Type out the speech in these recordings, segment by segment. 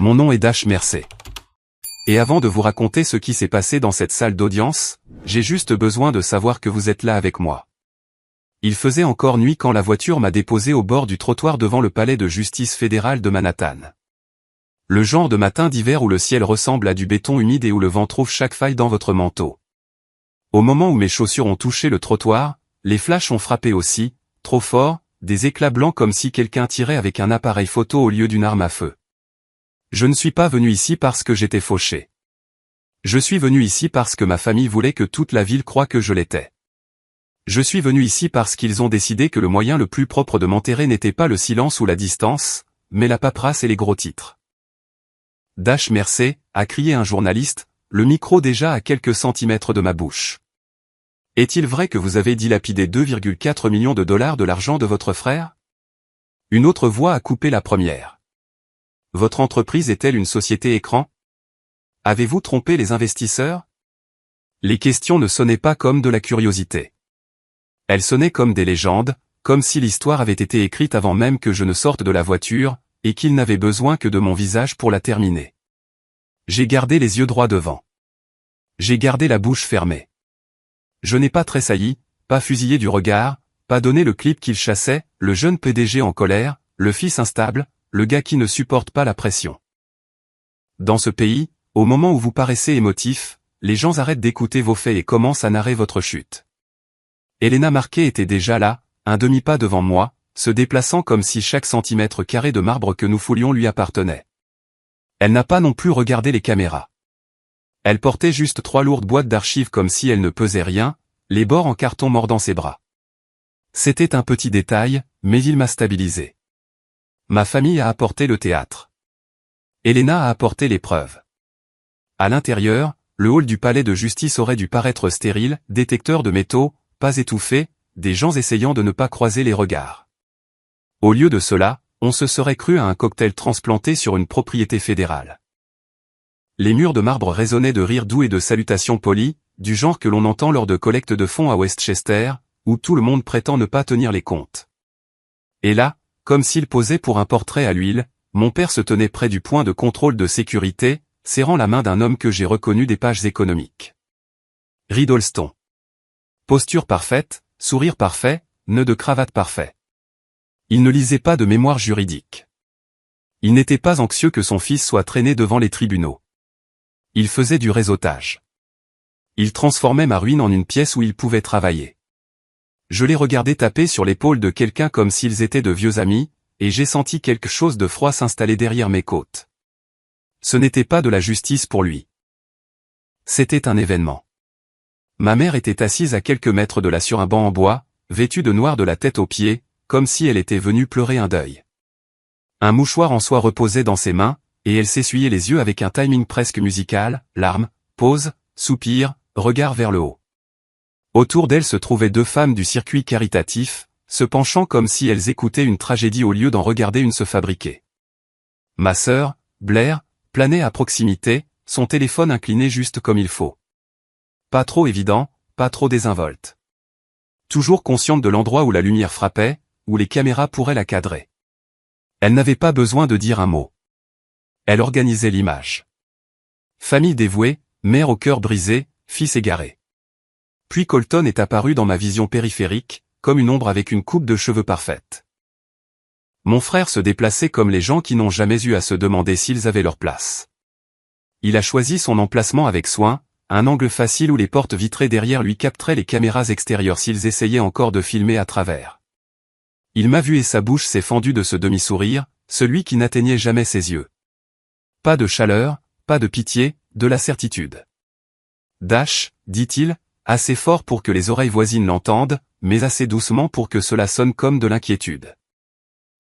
Mon nom est Dash Mercé. Et avant de vous raconter ce qui s'est passé dans cette salle d'audience, j'ai juste besoin de savoir que vous êtes là avec moi. Il faisait encore nuit quand la voiture m'a déposé au bord du trottoir devant le palais de justice fédéral de Manhattan. Le genre de matin d'hiver où le ciel ressemble à du béton humide et où le vent trouve chaque faille dans votre manteau. Au moment où mes chaussures ont touché le trottoir, les flashs ont frappé aussi, trop fort, des éclats blancs comme si quelqu'un tirait avec un appareil photo au lieu d'une arme à feu. Je ne suis pas venu ici parce que j'étais fauché. Je suis venu ici parce que ma famille voulait que toute la ville croie que je l'étais. Je suis venu ici parce qu'ils ont décidé que le moyen le plus propre de m'enterrer n'était pas le silence ou la distance, mais la paperasse et les gros titres. Dash Mercé, a crié un journaliste, le micro déjà à quelques centimètres de ma bouche. Est-il vrai que vous avez dilapidé 2,4 millions de dollars de l'argent de votre frère? Une autre voix a coupé la première. Votre entreprise est-elle une société écran? Avez-vous trompé les investisseurs? Les questions ne sonnaient pas comme de la curiosité. Elles sonnaient comme des légendes, comme si l'histoire avait été écrite avant même que je ne sorte de la voiture, et qu'il n'avait besoin que de mon visage pour la terminer. J'ai gardé les yeux droits devant. J'ai gardé la bouche fermée. Je n'ai pas tressailli, pas fusillé du regard, pas donné le clip qu'il chassait, le jeune PDG en colère, le fils instable, le gars qui ne supporte pas la pression. Dans ce pays, au moment où vous paraissez émotif, les gens arrêtent d'écouter vos faits et commencent à narrer votre chute. Elena Marquet était déjà là, un demi-pas devant moi, se déplaçant comme si chaque centimètre carré de marbre que nous foulions lui appartenait. Elle n'a pas non plus regardé les caméras. Elle portait juste 3 lourdes boîtes d'archives comme si elle ne pesait rien, les bords en carton mordant ses bras. C'était un petit détail, mais il m'a stabilisé. Ma famille a apporté le théâtre. Elena a apporté les preuves. À l'intérieur, le hall du palais de justice aurait dû paraître stérile, détecteur de métaux, pas étouffé, des gens essayant de ne pas croiser les regards. Au lieu de cela, on se serait cru à un cocktail transplanté sur une propriété fédérale. Les murs de marbre résonnaient de rires doux et de salutations polies, du genre que l'on entend lors de collectes de fonds à Westchester, où tout le monde prétend ne pas tenir les comptes. Et là, comme s'il posait pour un portrait à l'huile, mon père se tenait près du point de contrôle de sécurité, serrant la main d'un homme que j'ai reconnu des pages économiques. Riddleston. Posture parfaite, sourire parfait, nœud de cravate parfait. Il ne lisait pas de mémoire juridique. Il n'était pas anxieux que son fils soit traîné devant les tribunaux. Il faisait du réseautage. Il transformait ma ruine en une pièce où il pouvait travailler. Je les regardais taper sur l'épaule de quelqu'un comme s'ils étaient de vieux amis, et j'ai senti quelque chose de froid s'installer derrière mes côtes. Ce n'était pas de la justice pour lui. C'était un événement. Ma mère était assise à quelques mètres de là sur un banc en bois, vêtue de noir de la tête aux pieds, comme si elle était venue pleurer un deuil. Un mouchoir en soie reposait dans ses mains, et elle s'essuyait les yeux avec un timing presque musical, larmes, pause, soupir, regard vers le haut. Autour d'elle se trouvaient 2 femmes du circuit caritatif, se penchant comme si elles écoutaient une tragédie au lieu d'en regarder une se fabriquer. Ma sœur, Blair, planait à proximité, son téléphone incliné juste comme il faut. Pas trop évident, pas trop désinvolte. Toujours consciente de l'endroit où la lumière frappait, où les caméras pourraient la cadrer. Elle n'avait pas besoin de dire un mot. Elle organisait l'image. Famille dévouée, mère au cœur brisé, fils égaré. Puis Colton est apparu dans ma vision périphérique, comme une ombre avec une coupe de cheveux parfaite. Mon frère se déplaçait comme les gens qui n'ont jamais eu à se demander s'ils avaient leur place. Il a choisi son emplacement avec soin, un angle facile où les portes vitrées derrière lui capteraient les caméras extérieures s'ils essayaient encore de filmer à travers. Il m'a vu et sa bouche s'est fendue de ce demi-sourire, celui qui n'atteignait jamais ses yeux. Pas de chaleur, pas de pitié, de la certitude. Dash, dit-il, assez fort pour que les oreilles voisines l'entendent, mais assez doucement pour que cela sonne comme de l'inquiétude.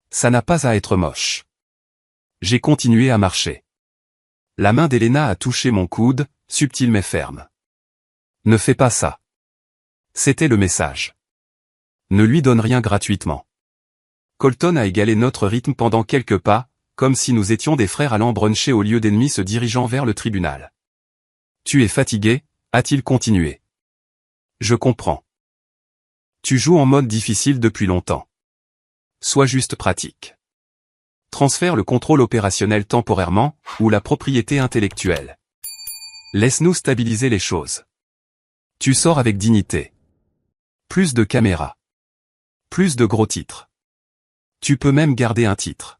Ça n'a pas à être moche. J'ai continué à marcher. La main d'Elena a touché mon coude, subtile mais ferme. Ne fais pas ça. C'était le message. Ne lui donne rien gratuitement. Colton a égalé notre rythme pendant quelques pas, comme si nous étions des frères allant bruncher au lieu d'ennemis se dirigeant vers le tribunal. Tu es fatigué, a-t-il continué. Je comprends. Tu joues en mode difficile depuis longtemps. Sois juste pratique. transfère le contrôle opérationnel temporairement, ou la propriété intellectuelle. Laisse-nous stabiliser les choses. Tu sors avec dignité. Plus de caméras. Plus de gros titres. Tu peux même garder un titre.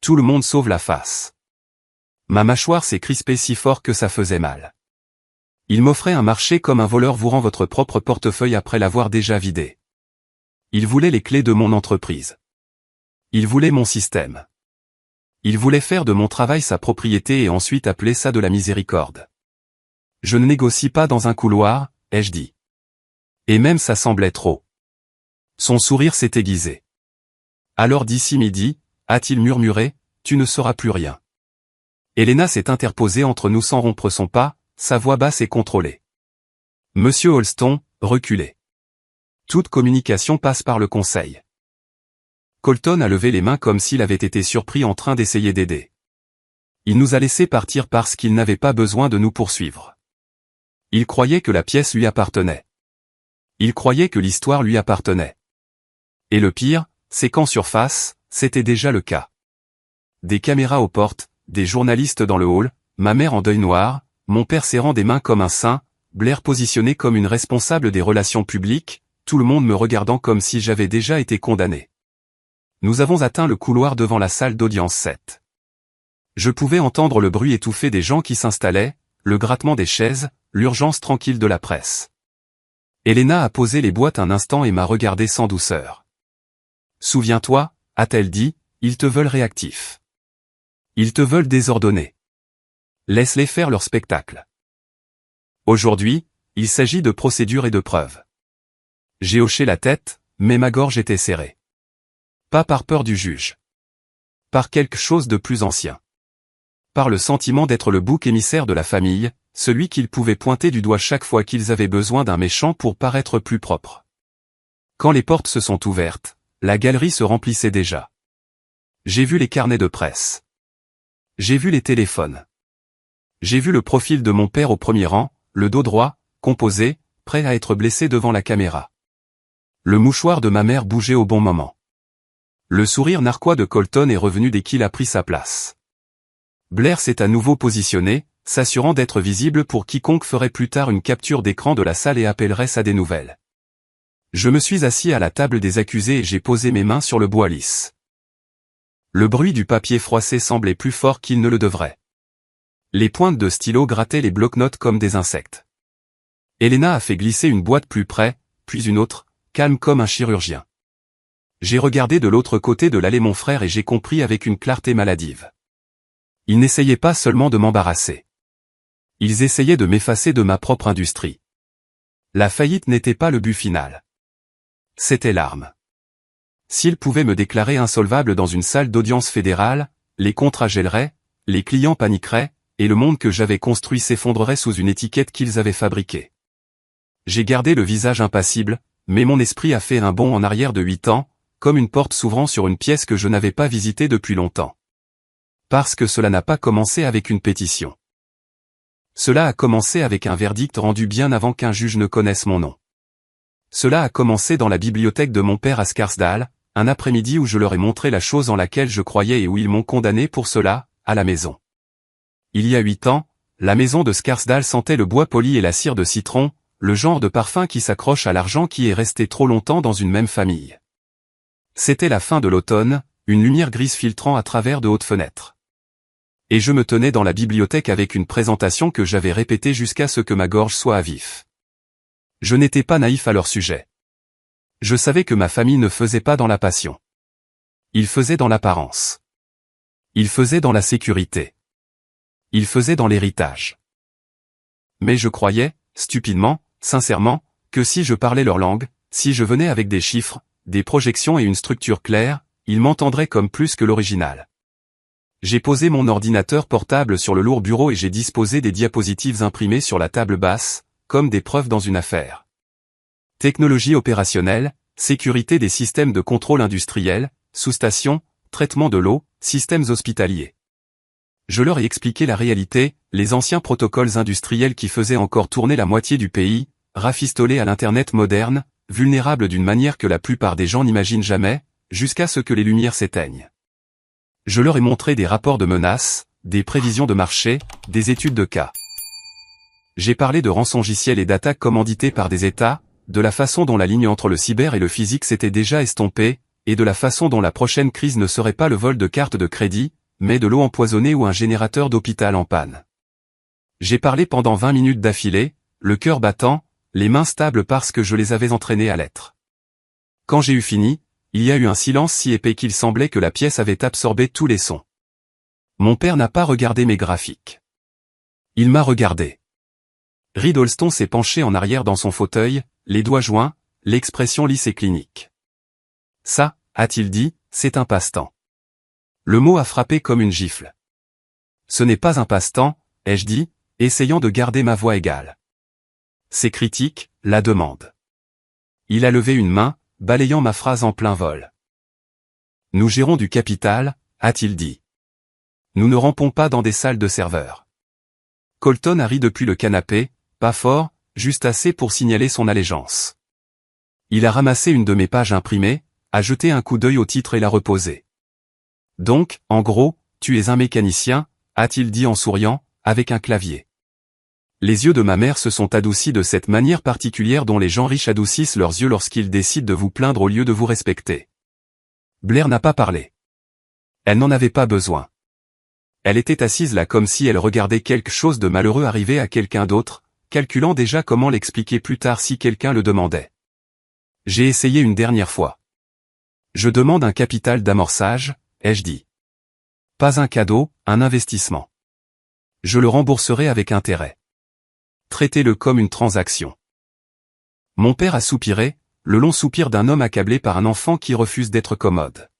Tout le monde sauve la face. Ma mâchoire s'est crispée si fort que ça faisait mal. Il m'offrait un marché comme un voleur vous rend votre propre portefeuille après l'avoir déjà vidé. Il voulait les clés de mon entreprise. Il voulait mon système. Il voulait faire de mon travail sa propriété et ensuite appeler ça de la miséricorde. Je ne négocie pas dans un couloir, ai-je dit. Et même ça semblait trop. Son sourire s'est aiguisé. Alors d'ici midi, a-t-il murmuré, tu ne sauras plus rien. Elena s'est interposée entre nous sans rompre son pas, sa voix basse et contrôlée. Monsieur Holston, reculez. Toute communication passe par le conseil. Colton a levé les mains comme s'il avait été surpris en train d'essayer d'aider. Il nous a laissé partir parce qu'il n'avait pas besoin de nous poursuivre. Il croyait que la pièce lui appartenait. Il croyait que l'histoire lui appartenait. Et le pire, c'est qu'en surface, c'était déjà le cas. Des caméras aux portes, des journalistes dans le hall, ma mère en deuil noir, mon père serrant des mains comme un saint, Blair positionné comme une responsable des relations publiques, tout le monde me regardant comme si j'avais déjà été condamné. Nous avons atteint le couloir devant la salle d'audience 7. Je pouvais entendre le bruit étouffé des gens qui s'installaient, le grattement des chaises, l'urgence tranquille de la presse. Elena a posé les boîtes un instant et m'a regardé sans douceur. Souviens-toi, a-t-elle dit, ils te veulent réactif. Ils te veulent désordonné. Laisse-les faire leur spectacle. Aujourd'hui, il s'agit de procédure et de preuves. J'ai hoché la tête, mais ma gorge était serrée. Pas par peur du juge. Par quelque chose de plus ancien. Par le sentiment d'être le bouc émissaire de la famille, celui qu'ils pouvaient pointer du doigt chaque fois qu'ils avaient besoin d'un méchant pour paraître plus propre. Quand les portes se sont ouvertes, la galerie se remplissait déjà. J'ai vu les carnets de presse. J'ai vu les téléphones. J'ai vu le profil de mon père au premier rang, le dos droit, composé, prêt à être blessé devant la caméra. Le mouchoir de ma mère bougeait au bon moment. Le sourire narquois de Colton est revenu dès qu'il a pris sa place. Blair s'est à nouveau positionné, s'assurant d'être visible pour quiconque ferait plus tard une capture d'écran de la salle et appellerait ça des nouvelles. Je me suis assis à la table des accusés et j'ai posé mes mains sur le bois lisse. Le bruit du papier froissé semblait plus fort qu'il ne le devrait. Les pointes de stylo grattaient les bloc-notes comme des insectes. Elena a fait glisser une boîte plus près, puis une autre, calme comme un chirurgien. J'ai regardé de l'autre côté de l'allée mon frère et j'ai compris avec une clarté maladive. Ils n'essayaient pas seulement de m'embarrasser. Ils essayaient de m'effacer de ma propre industrie. La faillite n'était pas le but final. C'était l'arme. S'ils pouvaient me déclarer insolvable dans une salle d'audience fédérale, les contrats gèleraient, les clients paniqueraient, et le monde que j'avais construit s'effondrerait sous une étiquette qu'ils avaient fabriquée. J'ai gardé le visage impassible, mais mon esprit a fait un bond en arrière de 8 ans, comme une porte s'ouvrant sur une pièce que je n'avais pas visitée depuis longtemps. Parce que cela n'a pas commencé avec une pétition. Cela a commencé avec un verdict rendu bien avant qu'un juge ne connaisse mon nom. Cela a commencé dans la bibliothèque de mon père à Scarsdale, un après-midi où je leur ai montré la chose en laquelle je croyais et où ils m'ont condamné pour cela, à la maison. Il y a 8 ans, la maison de Scarsdale sentait le bois poli et la cire de citron, le genre de parfum qui s'accroche à l'argent qui est resté trop longtemps dans une même famille. C'était la fin de l'automne, une lumière grise filtrant à travers de hautes fenêtres. Et je me tenais dans la bibliothèque avec une présentation que j'avais répétée jusqu'à ce que ma gorge soit à vif. Je n'étais pas naïf à leur sujet. Je savais que ma famille ne faisait pas dans la passion. Ils faisaient dans l'apparence. Ils faisaient dans la sécurité. Ils faisaient dans l'héritage. Mais je croyais, stupidement, sincèrement, que si je parlais leur langue, si je venais avec des chiffres, des projections et une structure claire, ils m'entendraient comme plus que l'original. J'ai posé mon ordinateur portable sur le lourd bureau et j'ai disposé des diapositives imprimées sur la table basse, comme des preuves dans une affaire. Technologie opérationnelle, sécurité des systèmes de contrôle industriel, sous-stations, traitement de l'eau, systèmes hospitaliers. Je leur ai expliqué la réalité, les anciens protocoles industriels qui faisaient encore tourner la moitié du pays, rafistolés à l'Internet moderne, vulnérables d'une manière que la plupart des gens n'imaginent jamais, jusqu'à ce que les lumières s'éteignent. Je leur ai montré des rapports de menaces, des prévisions de marché, des études de cas. J'ai parlé de rançongiciels et d'attaques commanditées par des États, de la façon dont la ligne entre le cyber et le physique s'était déjà estompée, et de la façon dont la prochaine crise ne serait pas le vol de cartes de crédit, mais de l'eau empoisonnée ou un générateur d'hôpital en panne. J'ai parlé pendant 20 minutes d'affilée, le cœur battant, les mains stables parce que je les avais entraînés à l'être. Quand j'ai eu fini, il y a eu un silence si épais qu'il semblait que la pièce avait absorbé tous les sons. Mon père n'a pas regardé mes graphiques. Il m'a regardé. Reed Alston s'est penché en arrière dans son fauteuil, les doigts joints, l'expression lisse et clinique. Ça, a-t-il dit, c'est un passe-temps. Le mot a frappé comme une gifle. Ce n'est pas un passe-temps, ai-je dit, essayant de garder ma voix égale. C'est critique, la demande. Il a levé une main, balayant ma phrase en plein vol. Nous gérons du capital, a-t-il dit. Nous ne rampons pas dans des salles de serveurs. Colton a ri depuis le canapé, pas fort, juste assez pour signaler son allégeance. Il a ramassé une de mes pages imprimées, a jeté un coup d'œil au titre et l'a reposé. Donc, en gros, tu es un mécanicien, a-t-il dit en souriant, avec un clavier. Les yeux de ma mère se sont adoucis de cette manière particulière dont les gens riches adoucissent leurs yeux lorsqu'ils décident de vous plaindre au lieu de vous respecter. Blair n'a pas parlé. Elle n'en avait pas besoin. Elle était assise là comme si elle regardait quelque chose de malheureux arriver à quelqu'un d'autre, calculant déjà comment l'expliquer plus tard si quelqu'un le demandait. J'ai essayé une dernière fois. Je demande un capital d'amorçage, ai-je dit. Pas un cadeau, un investissement. Je le rembourserai avec intérêt. Traitez-le comme une transaction. Mon père a soupiré, le long soupir d'un homme accablé par un enfant qui refuse d'être commode.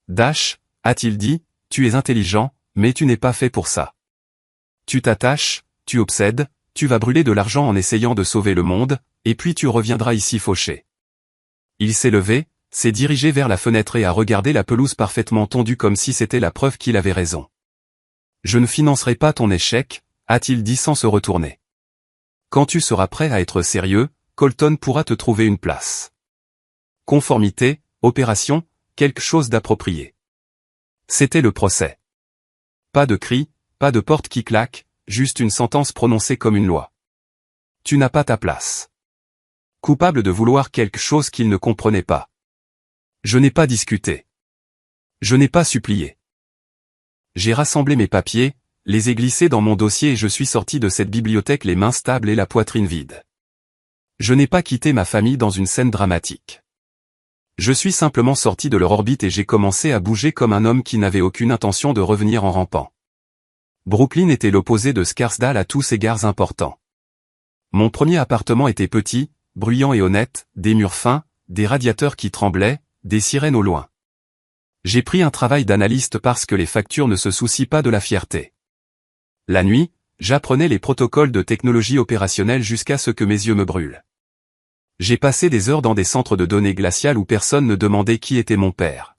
Dash, a-t-il dit, tu es intelligent, mais tu n'es pas fait pour ça. Tu t'attaches, tu obsèdes, tu vas brûler de l'argent en essayant de sauver le monde, et puis tu reviendras ici fauché. Il s'est levé, s'est dirigé vers la fenêtre et a regardé la pelouse parfaitement tondue comme si c'était la preuve qu'il avait raison. Je ne financerai pas ton échec, a-t-il dit sans se retourner. Quand tu seras prêt à être sérieux, Colton pourra te trouver une place. Conformité, opération, quelque chose d'approprié. C'était le procès. Pas de cris, pas de porte qui claque, juste une sentence prononcée comme une loi. Tu n'as pas ta place. Coupable de vouloir quelque chose qu'il ne comprenait pas. Je n'ai pas discuté. Je n'ai pas supplié. J'ai rassemblé mes papiers, les ai glissés dans mon dossier et je suis sorti de cette bibliothèque les mains stables et la poitrine vide. Je n'ai pas quitté ma famille dans une scène dramatique. Je suis simplement sorti de leur orbite et j'ai commencé à bouger comme un homme qui n'avait aucune intention de revenir en rampant. Brooklyn était l'opposé de Scarsdale à tous égards importants. Mon premier appartement était petit, bruyant et honnête, des murs fins, des radiateurs qui tremblaient, des sirènes au loin. J'ai pris un travail d'analyste parce que les factures ne se soucient pas de la fierté. La nuit, j'apprenais les protocoles de technologie opérationnelle jusqu'à ce que mes yeux me brûlent. J'ai passé des heures dans des centres de données glaciales où personne ne demandait qui était mon père.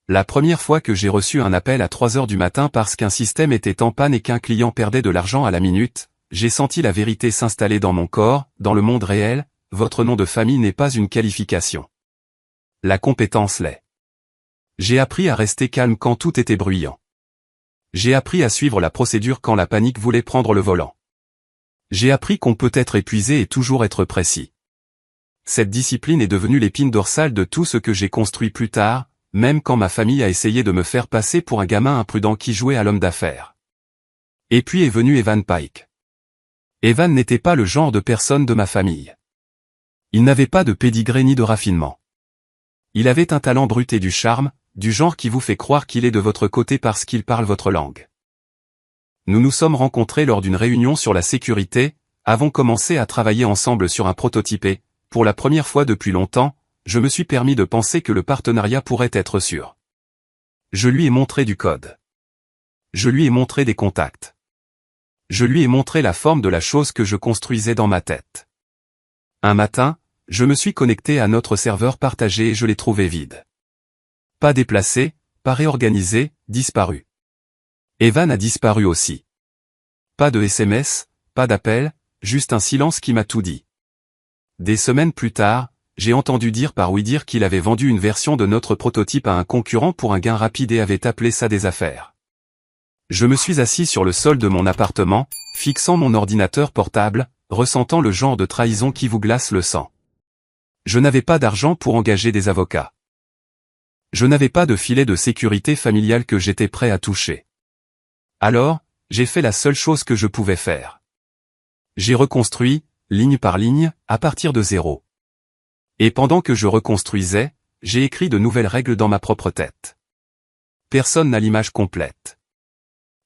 La première fois que j'ai reçu un appel à 3 heures du matin parce qu'un système était en panne et qu'un client perdait de l'argent à la minute, j'ai senti la vérité s'installer dans mon corps, dans le monde réel, votre nom de famille n'est pas une qualification. La compétence l'est. J'ai appris à rester calme quand tout était bruyant. J'ai appris à suivre la procédure quand la panique voulait prendre le volant. J'ai appris qu'on peut être épuisé et toujours être précis. Cette discipline est devenue l'épine dorsale de tout ce que j'ai construit plus tard, même quand ma famille a essayé de me faire passer pour un gamin imprudent qui jouait à l'homme d'affaires. Et puis est venu Evan Pike. Evan n'était pas le genre de personne de ma famille. Il n'avait pas de pédigré ni de raffinement. Il avait un talent brut et du charme, du genre qui vous fait croire qu'il est de votre côté parce qu'il parle votre langue. Nous nous sommes rencontrés lors d'une réunion sur la sécurité, avons commencé à travailler ensemble sur un prototype et, pour la première fois depuis longtemps, je me suis permis de penser que le partenariat pourrait être sûr. Je lui ai montré du code. Je lui ai montré des contacts. Je lui ai montré la forme de la chose que je construisais dans ma tête. Un matin, je me suis connecté à notre serveur partagé et je l'ai trouvé vide. Pas déplacé, pas réorganisé, disparu. Evan a disparu aussi. Pas de SMS, pas d'appel, juste un silence qui m'a tout dit. Des semaines plus tard, j'ai entendu dire par oui-dire qu'il avait vendu une version de notre prototype à un concurrent pour un gain rapide et avait appelé ça des affaires. Je me suis assis sur le sol de mon appartement, fixant mon ordinateur portable, ressentant le genre de trahison qui vous glace le sang. Je n'avais pas d'argent pour engager des avocats. Je n'avais pas de filet de sécurité familiale que j'étais prêt à toucher. Alors, j'ai fait la seule chose que je pouvais faire. J'ai reconstruit, ligne par ligne, à partir de zéro. Et pendant que je reconstruisais, j'ai écrit de nouvelles règles dans ma propre tête. Personne n'a l'image complète.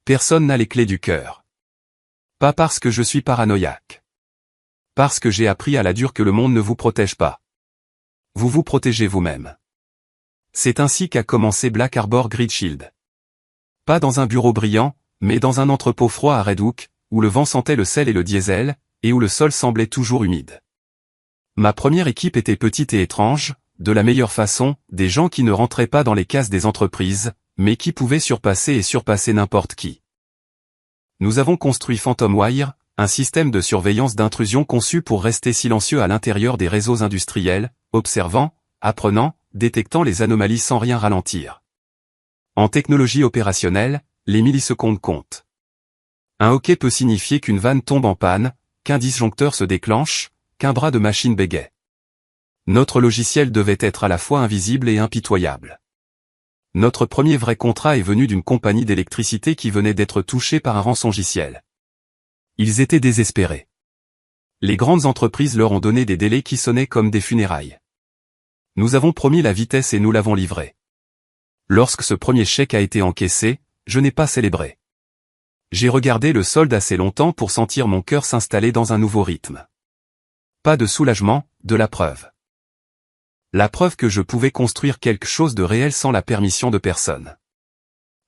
Personne n'a les clés du cœur. Pas parce que je suis paranoïaque. Parce que j'ai appris à la dure que le monde ne vous protège pas. Vous vous protégez vous-même. C'est ainsi qu'a commencé Black Arbor Grid Shield. Pas dans un bureau brillant, mais dans un entrepôt froid à Red Hook, où le vent sentait le sel et le diesel, et où le sol semblait toujours humide. Ma première équipe était petite et étrange, de la meilleure façon, des gens qui ne rentraient pas dans les cases des entreprises, mais qui pouvaient surpasser n'importe qui. Nous avons construit Phantom Wire, un système de surveillance d'intrusion conçu pour rester silencieux à l'intérieur des réseaux industriels, observant, apprenant, détectant les anomalies sans rien ralentir. En technologie opérationnelle, les millisecondes comptent. Un hoquet peut signifier qu'une vanne tombe en panne, qu'un disjoncteur se déclenche, qu'un bras de machine bégaie. Notre logiciel devait être à la fois invisible et impitoyable. Notre premier vrai contrat est venu d'une compagnie d'électricité qui venait d'être touchée par un rançongiciel. Ils étaient désespérés. Les grandes entreprises leur ont donné des délais qui sonnaient comme des funérailles. Nous avons promis la vitesse et nous l'avons livrée. Lorsque ce premier chèque a été encaissé, je n'ai pas célébré. J'ai regardé le solde assez longtemps pour sentir mon cœur s'installer dans un nouveau rythme. Pas de soulagement, de la preuve. La preuve que je pouvais construire quelque chose de réel sans la permission de personne.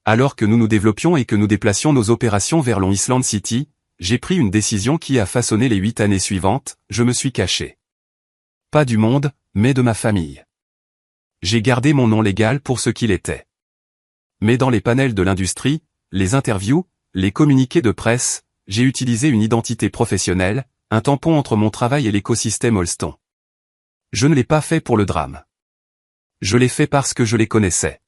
Alors que nous nous développions et que nous déplacions nos opérations vers Long Island City, j'ai pris une décision qui a façonné les 8 années suivantes, je me suis caché. Pas du monde, mais de ma famille. J'ai gardé mon nom légal pour ce qu'il était. Mais dans les panels de l'industrie, les interviews, les communiqués de presse, j'ai utilisé une identité professionnelle, un tampon entre mon travail et l'écosystème Alstom. Je ne l'ai pas fait pour le drame. Je l'ai fait parce que je les connaissais.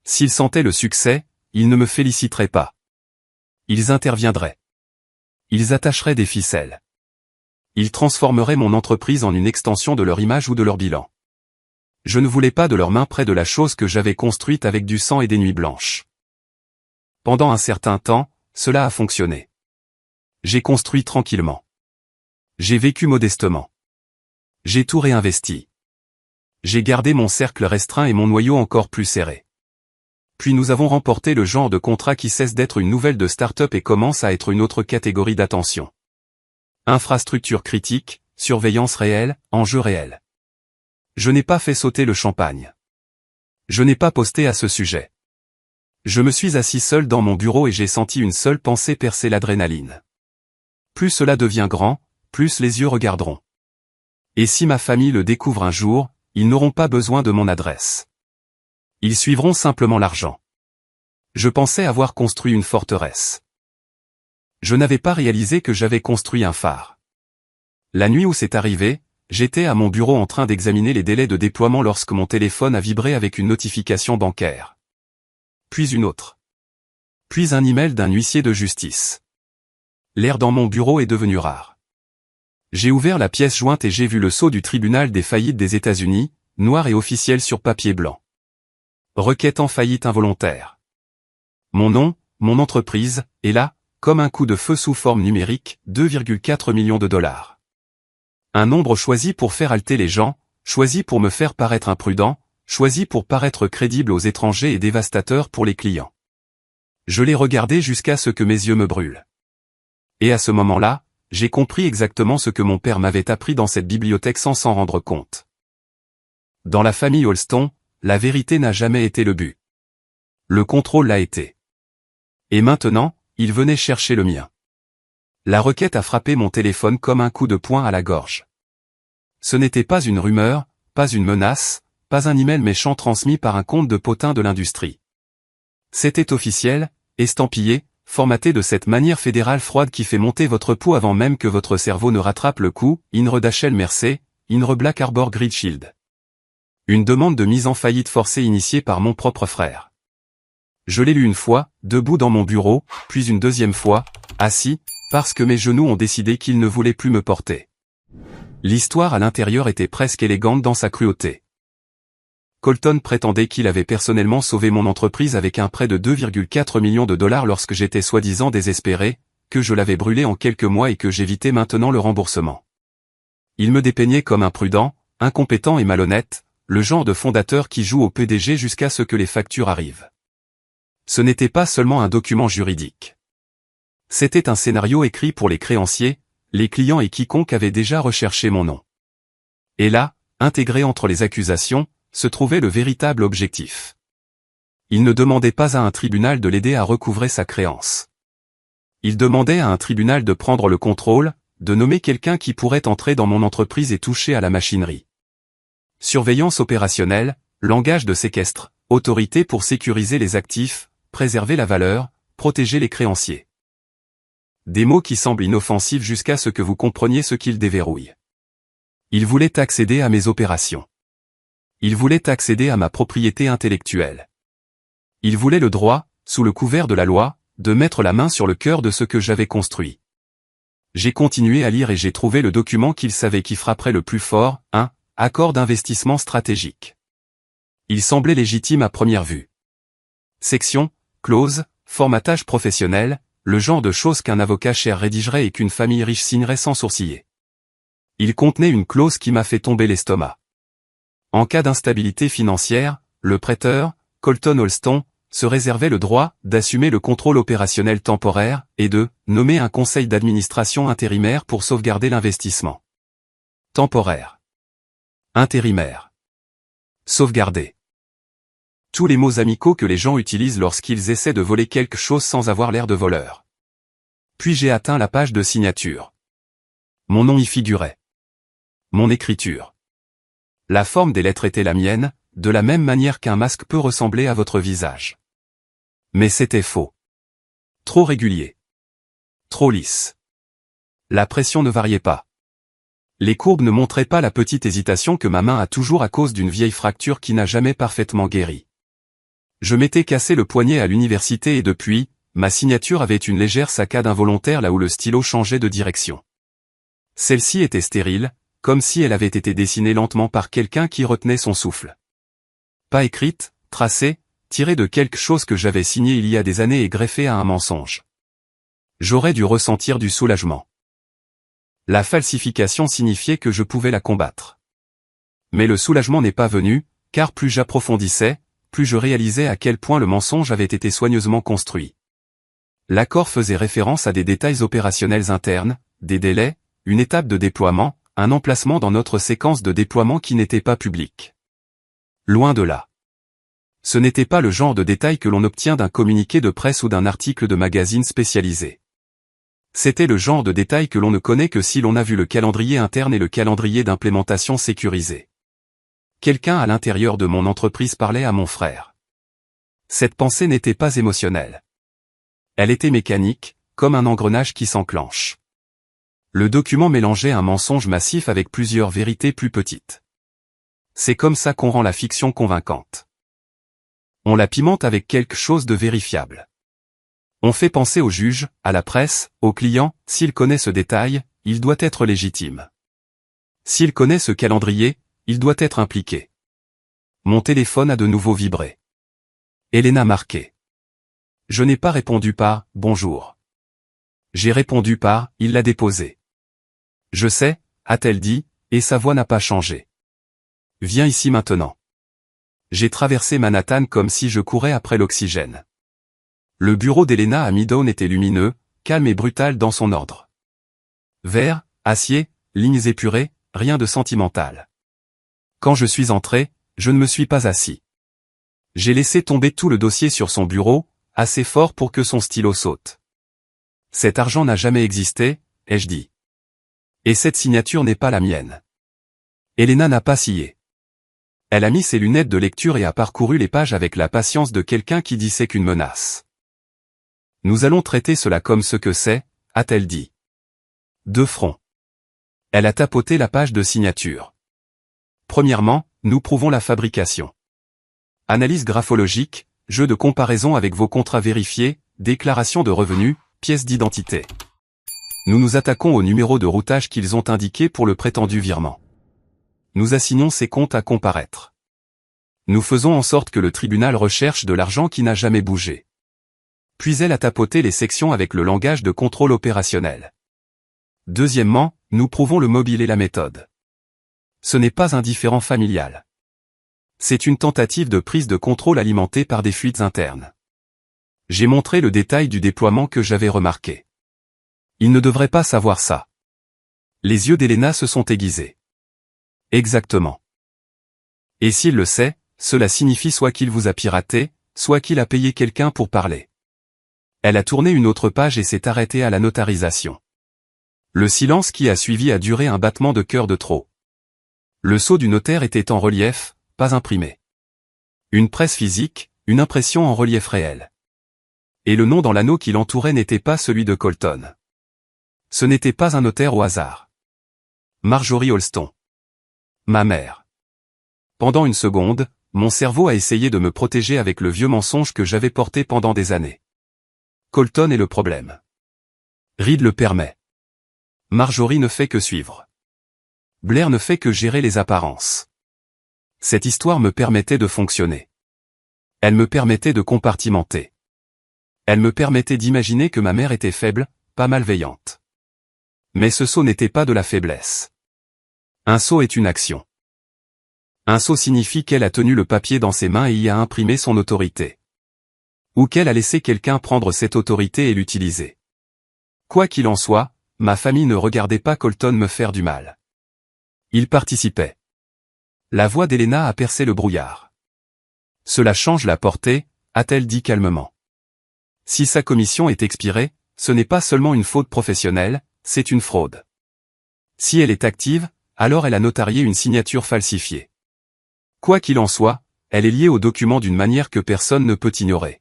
S'ils sentaient le succès, ils ne me féliciteraient pas. Ils interviendraient. Ils attacheraient des ficelles. Ils transformeraient mon entreprise en une extension de leur image ou de leur bilan. Je ne voulais pas de leurs mains près de la chose que j'avais construite avec du sang et des nuits blanches. Pendant un certain temps, cela a fonctionné. J'ai construit tranquillement. J'ai vécu modestement. J'ai tout réinvesti. J'ai gardé mon cercle restreint et mon noyau encore plus serré. Puis nous avons remporté le genre de contrat qui cesse d'être une nouvelle de start-up et commence à être une autre catégorie d'attention. Infrastructure critique, surveillance réelle, enjeux réels. Je n'ai pas fait sauter le champagne. Je n'ai pas posté à ce sujet. Je me suis assis seul dans mon bureau et j'ai senti une seule pensée percer l'adrénaline. Plus cela devient grand, plus les yeux regarderont. Et si ma famille le découvre un jour, ils n'auront pas besoin de mon adresse. Ils suivront simplement l'argent. Je pensais avoir construit une forteresse. Je n'avais pas réalisé que j'avais construit un phare. La nuit où c'est arrivé, j'étais à mon bureau en train d'examiner les délais de déploiement lorsque mon téléphone a vibré avec une notification bancaire. Puis une autre. Puis un email d'un huissier de justice. L'air dans mon bureau est devenu rare. J'ai ouvert la pièce jointe et j'ai vu le sceau du tribunal des faillites des États-Unis, noir et officiel sur papier blanc. Requête en faillite involontaire. Mon nom, mon entreprise, est là, comme un coup de feu sous forme numérique, 2,4 millions de dollars. Un nombre choisi pour faire halter les gens, choisi pour me faire paraître imprudent, choisi pour paraître crédible aux étrangers et dévastateur pour les clients. Je l'ai regardé jusqu'à ce que mes yeux me brûlent. Et à ce moment-là, j'ai compris exactement ce que mon père m'avait appris dans cette bibliothèque sans s'en rendre compte. Dans la famille Alstom, la vérité n'a jamais été le but. Le contrôle l'a été. Et maintenant, il venait chercher le mien. La requête a frappé mon téléphone comme un coup de poing à la gorge. Ce n'était pas une rumeur, pas une menace, pas un email méchant transmis par un compte de potin de l'industrie. C'était officiel, estampillé, formaté de cette manière fédérale froide qui fait monter votre pouls avant même que votre cerveau ne rattrape le coup, in Redachel Mercé, INRE Black Arbor Grid Shield. Une demande de mise en faillite forcée initiée par mon propre frère. Je l'ai lu une fois, debout dans mon bureau, puis une deuxième fois, assis, parce que mes genoux ont décidé qu'ils ne voulaient plus me porter. L'histoire à l'intérieur était presque élégante dans sa cruauté. Colton prétendait qu'il avait personnellement sauvé mon entreprise avec un prêt de 2,4 millions de dollars lorsque j'étais soi-disant désespéré, que je l'avais brûlé en quelques mois et que j'évitais maintenant le remboursement. Il me dépeignait comme imprudent, incompétent et malhonnête, le genre de fondateur qui joue au PDG jusqu'à ce que les factures arrivent. Ce n'était pas seulement un document juridique. C'était un scénario écrit pour les créanciers, les clients et quiconque avait déjà recherché mon nom. Et là, intégré entre les accusations, se trouvait le véritable objectif. Il ne demandait pas à un tribunal de l'aider à recouvrer sa créance. Il demandait à un tribunal de prendre le contrôle, de nommer quelqu'un qui pourrait entrer dans mon entreprise et toucher à la machinerie. Surveillance opérationnelle, langage de séquestre, autorité pour sécuriser les actifs, préserver la valeur, protéger les créanciers. Des mots qui semblent inoffensifs jusqu'à ce que vous compreniez ce qu'ils déverrouillent. Il voulait accéder à mes opérations. Il voulait accéder à ma propriété intellectuelle. Il voulait le droit, sous le couvert de la loi, de mettre la main sur le cœur de ce que j'avais construit. J'ai continué à lire et j'ai trouvé le document qu'il savait qui frapperait le plus fort, un accord d'investissement stratégique. Il semblait légitime à première vue. Section, clause, formatage professionnel, le genre de choses qu'un avocat cher rédigerait et qu'une famille riche signerait sans sourciller. Il contenait une clause qui m'a fait tomber l'estomac. En cas d'instabilité financière, le prêteur, Colton Holston, se réservait le droit d'assumer le contrôle opérationnel temporaire et de nommer un conseil d'administration intérimaire pour sauvegarder l'investissement. Temporaire. Intérimaire. Sauvegarder. Tous les mots amicaux que les gens utilisent lorsqu'ils essaient de voler quelque chose sans avoir l'air de voleur. Puis j'ai atteint la page de signature. Mon nom y figurait. Mon écriture. La forme des lettres était la mienne, de la même manière qu'un masque peut ressembler à votre visage. Mais c'était faux. Trop régulier. Trop lisse. La pression ne variait pas. Les courbes ne montraient pas la petite hésitation que ma main a toujours à cause d'une vieille fracture qui n'a jamais parfaitement guéri. Je m'étais cassé le poignet à l'université et depuis, ma signature avait une légère saccade involontaire là où le stylo changeait de direction. Celle-ci était stérile, comme si elle avait été dessinée lentement par quelqu'un qui retenait son souffle. Pas écrite, tracée, tirée de quelque chose que j'avais signé il y a des années et greffée à un mensonge. J'aurais dû ressentir du soulagement. La falsification signifiait que je pouvais la combattre. Mais le soulagement n'est pas venu, car plus j'approfondissais, plus je réalisais à quel point le mensonge avait été soigneusement construit. L'accord faisait référence à des détails opérationnels internes, des délais, une étape de déploiement, un emplacement dans notre séquence de déploiement qui n'était pas public. Loin de là. Ce n'était pas le genre de détail que l'on obtient d'un communiqué de presse ou d'un article de magazine spécialisé. C'était le genre de détail que l'on ne connaît que si l'on a vu le calendrier interne et le calendrier d'implémentation sécurisé. Quelqu'un à l'intérieur de mon entreprise parlait à mon frère. Cette pensée n'était pas émotionnelle. Elle était mécanique, comme un engrenage qui s'enclenche. Le document mélangeait un mensonge massif avec plusieurs vérités plus petites. C'est comme ça qu'on rend la fiction convaincante. On la pimente avec quelque chose de vérifiable. On fait penser au juge, à la presse, au client, s'il connaît ce détail, il doit être légitime. S'il connaît ce calendrier, il doit être impliqué. Mon téléphone a de nouveau vibré. Elena marquait. Je n'ai pas répondu par « bonjour ». J'ai répondu par « il l'a déposé ». Je sais, a-t-elle dit, et sa voix n'a pas changé. Viens ici maintenant. J'ai traversé Manhattan comme si je courais après l'oxygène. Le bureau d'Elena à Midtown était lumineux, calme et brutal dans son ordre. Verre, acier, lignes épurées, rien de sentimental. Quand je suis entré, je ne me suis pas assis. J'ai laissé tomber tout le dossier sur son bureau, assez fort pour que son stylo saute. Cet argent n'a jamais existé, ai-je dit. Et cette signature n'est pas la mienne. Elena n'a pas scié. Elle a mis ses lunettes de lecture et a parcouru les pages avec la patience de quelqu'un qui dissèque une menace. Nous allons traiter cela comme ce que c'est, a-t-elle dit. De front. Elle a tapoté la page de signature. Premièrement, nous prouvons la fabrication. Analyse graphologique, jeu de comparaison avec vos contrats vérifiés, déclaration de revenus, pièces d'identité. Nous nous attaquons au numéro de routage qu'ils ont indiqué pour le prétendu virement. Nous assignons ces comptes à comparaître. Nous faisons en sorte que le tribunal recherche de l'argent qui n'a jamais bougé. Puis elle a tapoté les sections avec le langage de contrôle opérationnel. Deuxièmement, nous prouvons le mobile et la méthode. Ce n'est pas un différend familial. C'est une tentative de prise de contrôle alimentée par des fuites internes. J'ai montré le détail du déploiement que j'avais remarqué. Il ne devrait pas savoir ça. Les yeux d'Elena se sont aiguisés. Exactement. Et s'il le sait, cela signifie soit qu'il vous a piraté, soit qu'il a payé quelqu'un pour parler. Elle a tourné une autre page et s'est arrêtée à la notarisation. Le silence qui a suivi a duré un battement de cœur de trop. Le sceau du notaire était en relief, pas imprimé. Une presse physique, une impression en relief réel. Et le nom dans l'anneau qui l'entourait n'était pas celui de Colton. Ce n'était pas un notaire au hasard. Marjorie Holston. Ma mère. Pendant une seconde, mon cerveau a essayé de me protéger avec le vieux mensonge que j'avais porté pendant des années. Colton est le problème. Reed le permet. Marjorie ne fait que suivre. Blair ne fait que gérer les apparences. Cette histoire me permettait de fonctionner. Elle me permettait de compartimenter. Elle me permettait d'imaginer que ma mère était faible, pas malveillante. Mais ce saut n'était pas de la faiblesse. Un saut est une action. Un saut signifie qu'elle a tenu le papier dans ses mains et y a imprimé son autorité. Ou qu'elle a laissé quelqu'un prendre cette autorité et l'utiliser. Quoi qu'il en soit, ma famille ne regardait pas Colton me faire du mal. Il participait. La voix d'Elena a percé le brouillard. Cela change la portée, a-t-elle dit calmement. Si sa commission est expirée, ce n'est pas seulement une faute professionnelle, c'est une fraude. Si elle est active, alors elle a notarié une signature falsifiée. Quoi qu'il en soit, elle est liée au document d'une manière que personne ne peut ignorer.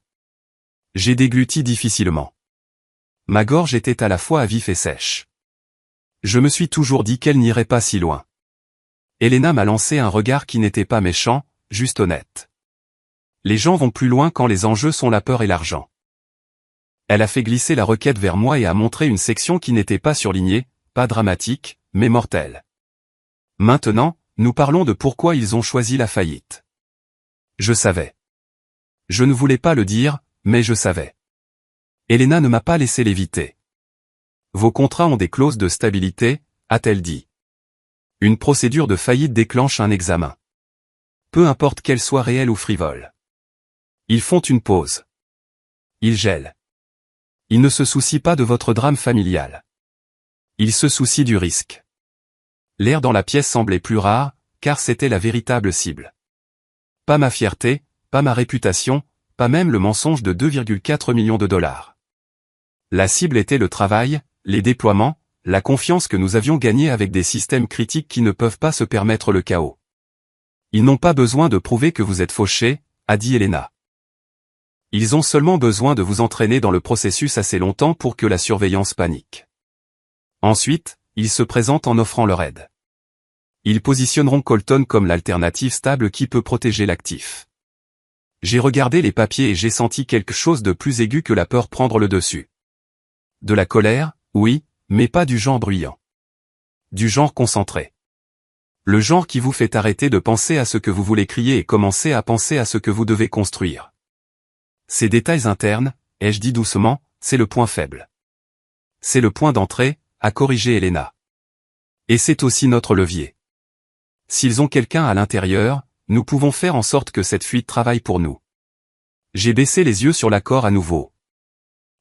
J'ai dégluti difficilement. Ma gorge était à la fois à vif et sèche. Je me suis toujours dit qu'elle n'irait pas si loin. Elena m'a lancé un regard qui n'était pas méchant, juste honnête. Les gens vont plus loin quand les enjeux sont la peur et l'argent. Elle a fait glisser la requête vers moi et a montré une section qui n'était pas surlignée, pas dramatique, mais mortelle. Maintenant, nous parlons de pourquoi ils ont choisi la faillite. Je savais. Je ne voulais pas le dire, mais je savais. Elena ne m'a pas laissé l'éviter. Vos contrats ont des clauses de stabilité, a-t-elle dit. Une procédure de faillite déclenche un examen. Peu importe qu'elle soit réelle ou frivole. Ils font une pause. Ils gèlent. Ils ne se soucient pas de votre drame familial. Ils se soucient du risque. L'air dans la pièce semblait plus rare, car c'était la véritable cible. Pas ma fierté, pas ma réputation, pas même le mensonge de 2,4 millions de dollars. La cible était le travail, les déploiements, la confiance que nous avions gagnée avec des systèmes critiques qui ne peuvent pas se permettre le chaos. Ils n'ont pas besoin de prouver que vous êtes fauché, a dit Elena. Ils ont seulement besoin de vous entraîner dans le processus assez longtemps pour que la surveillance panique. Ensuite, ils se présentent en offrant leur aide. Ils positionneront Colton comme l'alternative stable qui peut protéger l'actif. J'ai regardé les papiers et j'ai senti quelque chose de plus aigu que la peur prendre le dessus. De la colère, oui, mais pas du genre bruyant. Du genre concentré. Le genre qui vous fait arrêter de penser à ce que vous voulez crier et commencer à penser à ce que vous devez construire. Ces détails internes, ai-je dit doucement, c'est le point faible. C'est le point d'entrée, a corrigé Elena. Et c'est aussi notre levier. S'ils ont quelqu'un à l'intérieur, nous pouvons faire en sorte que cette fuite travaille pour nous. J'ai baissé les yeux sur l'accord à nouveau.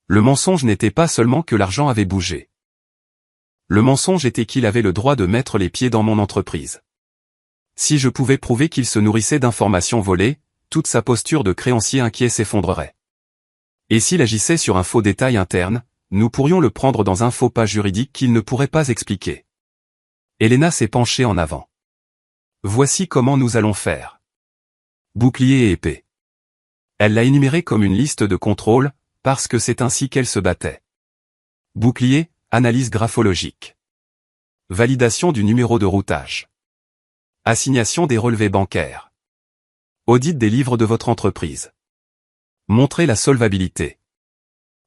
Le mensonge n'était pas seulement que l'argent avait bougé. Le mensonge était qu'il avait le droit de mettre les pieds dans mon entreprise. Si je pouvais prouver qu'il se nourrissait d'informations volées, toute sa posture de créancier inquiet s'effondrerait. Et s'il agissait sur un faux détail interne, nous pourrions le prendre dans un faux pas juridique qu'il ne pourrait pas expliquer. Elena s'est penchée en avant. Voici comment nous allons faire. Bouclier et épée. Elle l'a énuméré comme une liste de contrôle, parce que c'est ainsi qu'elle se battait. Bouclier, analyse graphologique. Validation du numéro de routage. Assignation des relevés bancaires. Audit des livres de votre entreprise. Montrer la solvabilité.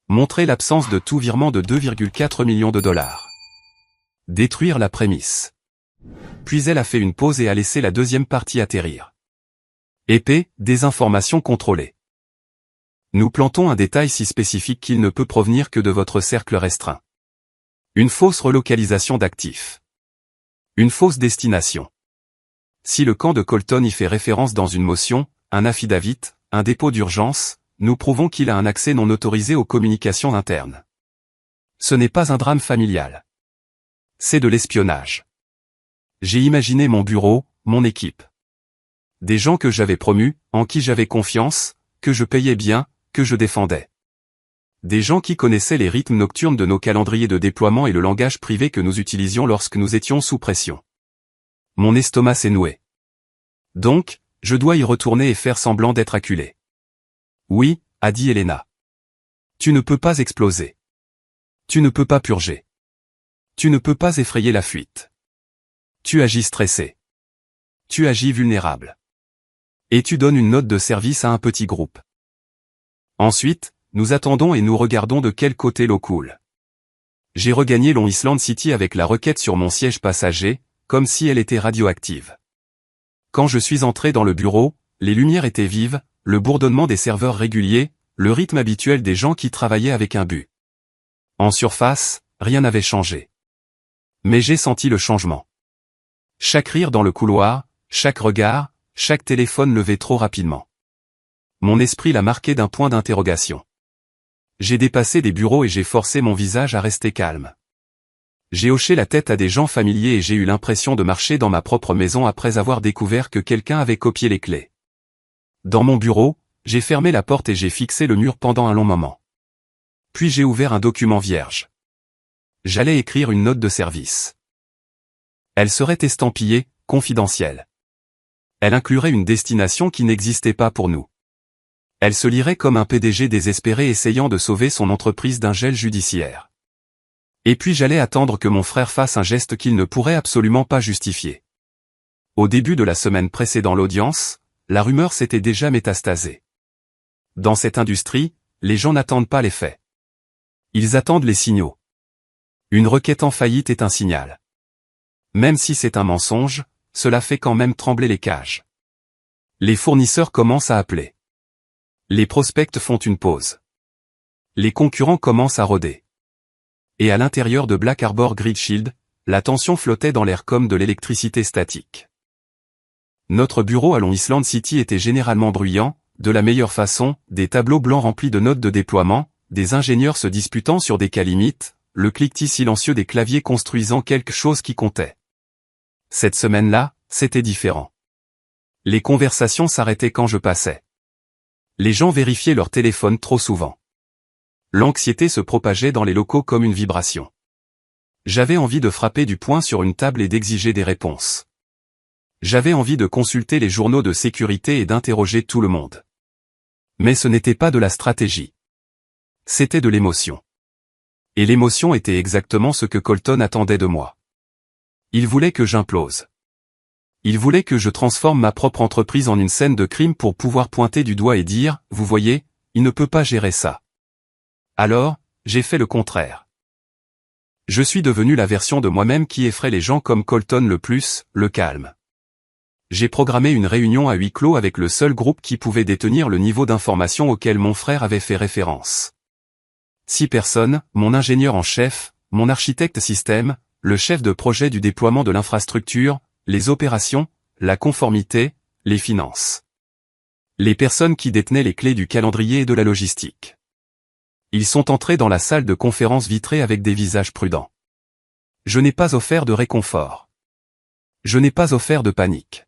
Montrer l'absence de tout virement de 2,4 millions de dollars. Détruire la prémisse. Puis elle a fait une pause et a laissé la deuxième partie atterrir. Épée, des informations contrôlées. Nous plantons un détail si spécifique qu'il ne peut provenir que de votre cercle restreint. Une fausse relocalisation d'actifs. Une fausse destination. Si le camp de Colton y fait référence dans une motion, un affidavit, un dépôt d'urgence, nous prouvons qu'il a un accès non autorisé aux communications internes. Ce n'est pas un drame familial. C'est de l'espionnage. J'ai imaginé mon bureau, mon équipe. Des gens que j'avais promus, en qui j'avais confiance, que je payais bien, que je défendais. Des gens qui connaissaient les rythmes nocturnes de nos calendriers de déploiement et le langage privé que nous utilisions lorsque nous étions sous pression. Mon estomac s'est noué. Donc, je dois y retourner et faire semblant d'être acculé. Oui, a dit Elena. Tu ne peux pas exploser. Tu ne peux pas purger. Tu ne peux pas effrayer la fuite. Tu agis stressé. Tu agis vulnérable. Et tu donnes une note de service à un petit groupe. Ensuite, nous attendons et nous regardons de quel côté l'eau coule. J'ai regagné Long Island City avec la requête sur mon siège passager, comme si elle était radioactive. Quand je suis entré dans le bureau, les lumières étaient vives, le bourdonnement des serveurs réguliers, le rythme habituel des gens qui travaillaient avec un but. En surface, rien n'avait changé. Mais j'ai senti le changement. Chaque rire dans le couloir, chaque regard, chaque téléphone levé trop rapidement. Mon esprit l'a marqué d'un point d'interrogation. J'ai dépassé des bureaux et j'ai forcé mon visage à rester calme. J'ai hoché la tête à des gens familiers et j'ai eu l'impression de marcher dans ma propre maison après avoir découvert que quelqu'un avait copié les clés. Dans mon bureau, j'ai fermé la porte et j'ai fixé le mur pendant un long moment. Puis j'ai ouvert un document vierge. J'allais écrire une note de service. Elle serait estampillée « confidentielle ». Elle inclurait une destination qui n'existait pas pour nous. Elle se lirait comme un PDG désespéré essayant de sauver son entreprise d'un gel judiciaire. Et puis j'allais attendre que mon frère fasse un geste qu'il ne pourrait absolument pas justifier. Au début de la semaine précédant l'audience, la rumeur s'était déjà métastasée. Dans cette industrie, les gens n'attendent pas les faits. Ils attendent les signaux. Une requête en faillite est un signal. Même si c'est un mensonge, cela fait quand même trembler les cages. Les fournisseurs commencent à appeler. Les prospects font une pause. Les concurrents commencent à rôder. Et à l'intérieur de Black Arbor Grid Shield, la tension flottait dans l'air comme de l'électricité statique. Notre bureau à Long Island City était généralement bruyant, de la meilleure façon, des tableaux blancs remplis de notes de déploiement, des ingénieurs se disputant sur des cas limites, le cliquetis silencieux des claviers construisant quelque chose qui comptait. Cette semaine-là, c'était différent. Les conversations s'arrêtaient quand je passais. Les gens vérifiaient leur téléphone trop souvent. L'anxiété se propageait dans les locaux comme une vibration. J'avais envie de frapper du poing sur une table et d'exiger des réponses. J'avais envie de consulter les journaux de sécurité et d'interroger tout le monde. Mais ce n'était pas de la stratégie. C'était de l'émotion. Et l'émotion était exactement ce que Colton attendait de moi. Il voulait que j'implose. Il voulait que je transforme ma propre entreprise en une scène de crime pour pouvoir pointer du doigt et dire, vous voyez, il ne peut pas gérer ça. Alors, j'ai fait le contraire. Je suis devenu la version de moi-même qui effraie les gens comme Colton le calme. J'ai programmé une réunion à huis clos avec le seul groupe qui pouvait détenir le niveau d'information auquel mon frère avait fait référence. 6 personnes, mon ingénieur en chef, mon architecte système, le chef de projet du déploiement de l'infrastructure, les opérations, la conformité, les finances. Les personnes qui détenaient les clés du calendrier et de la logistique. Ils sont entrés dans la salle de conférence vitrée avec des visages prudents. Je n'ai pas offert de réconfort. Je n'ai pas offert de panique.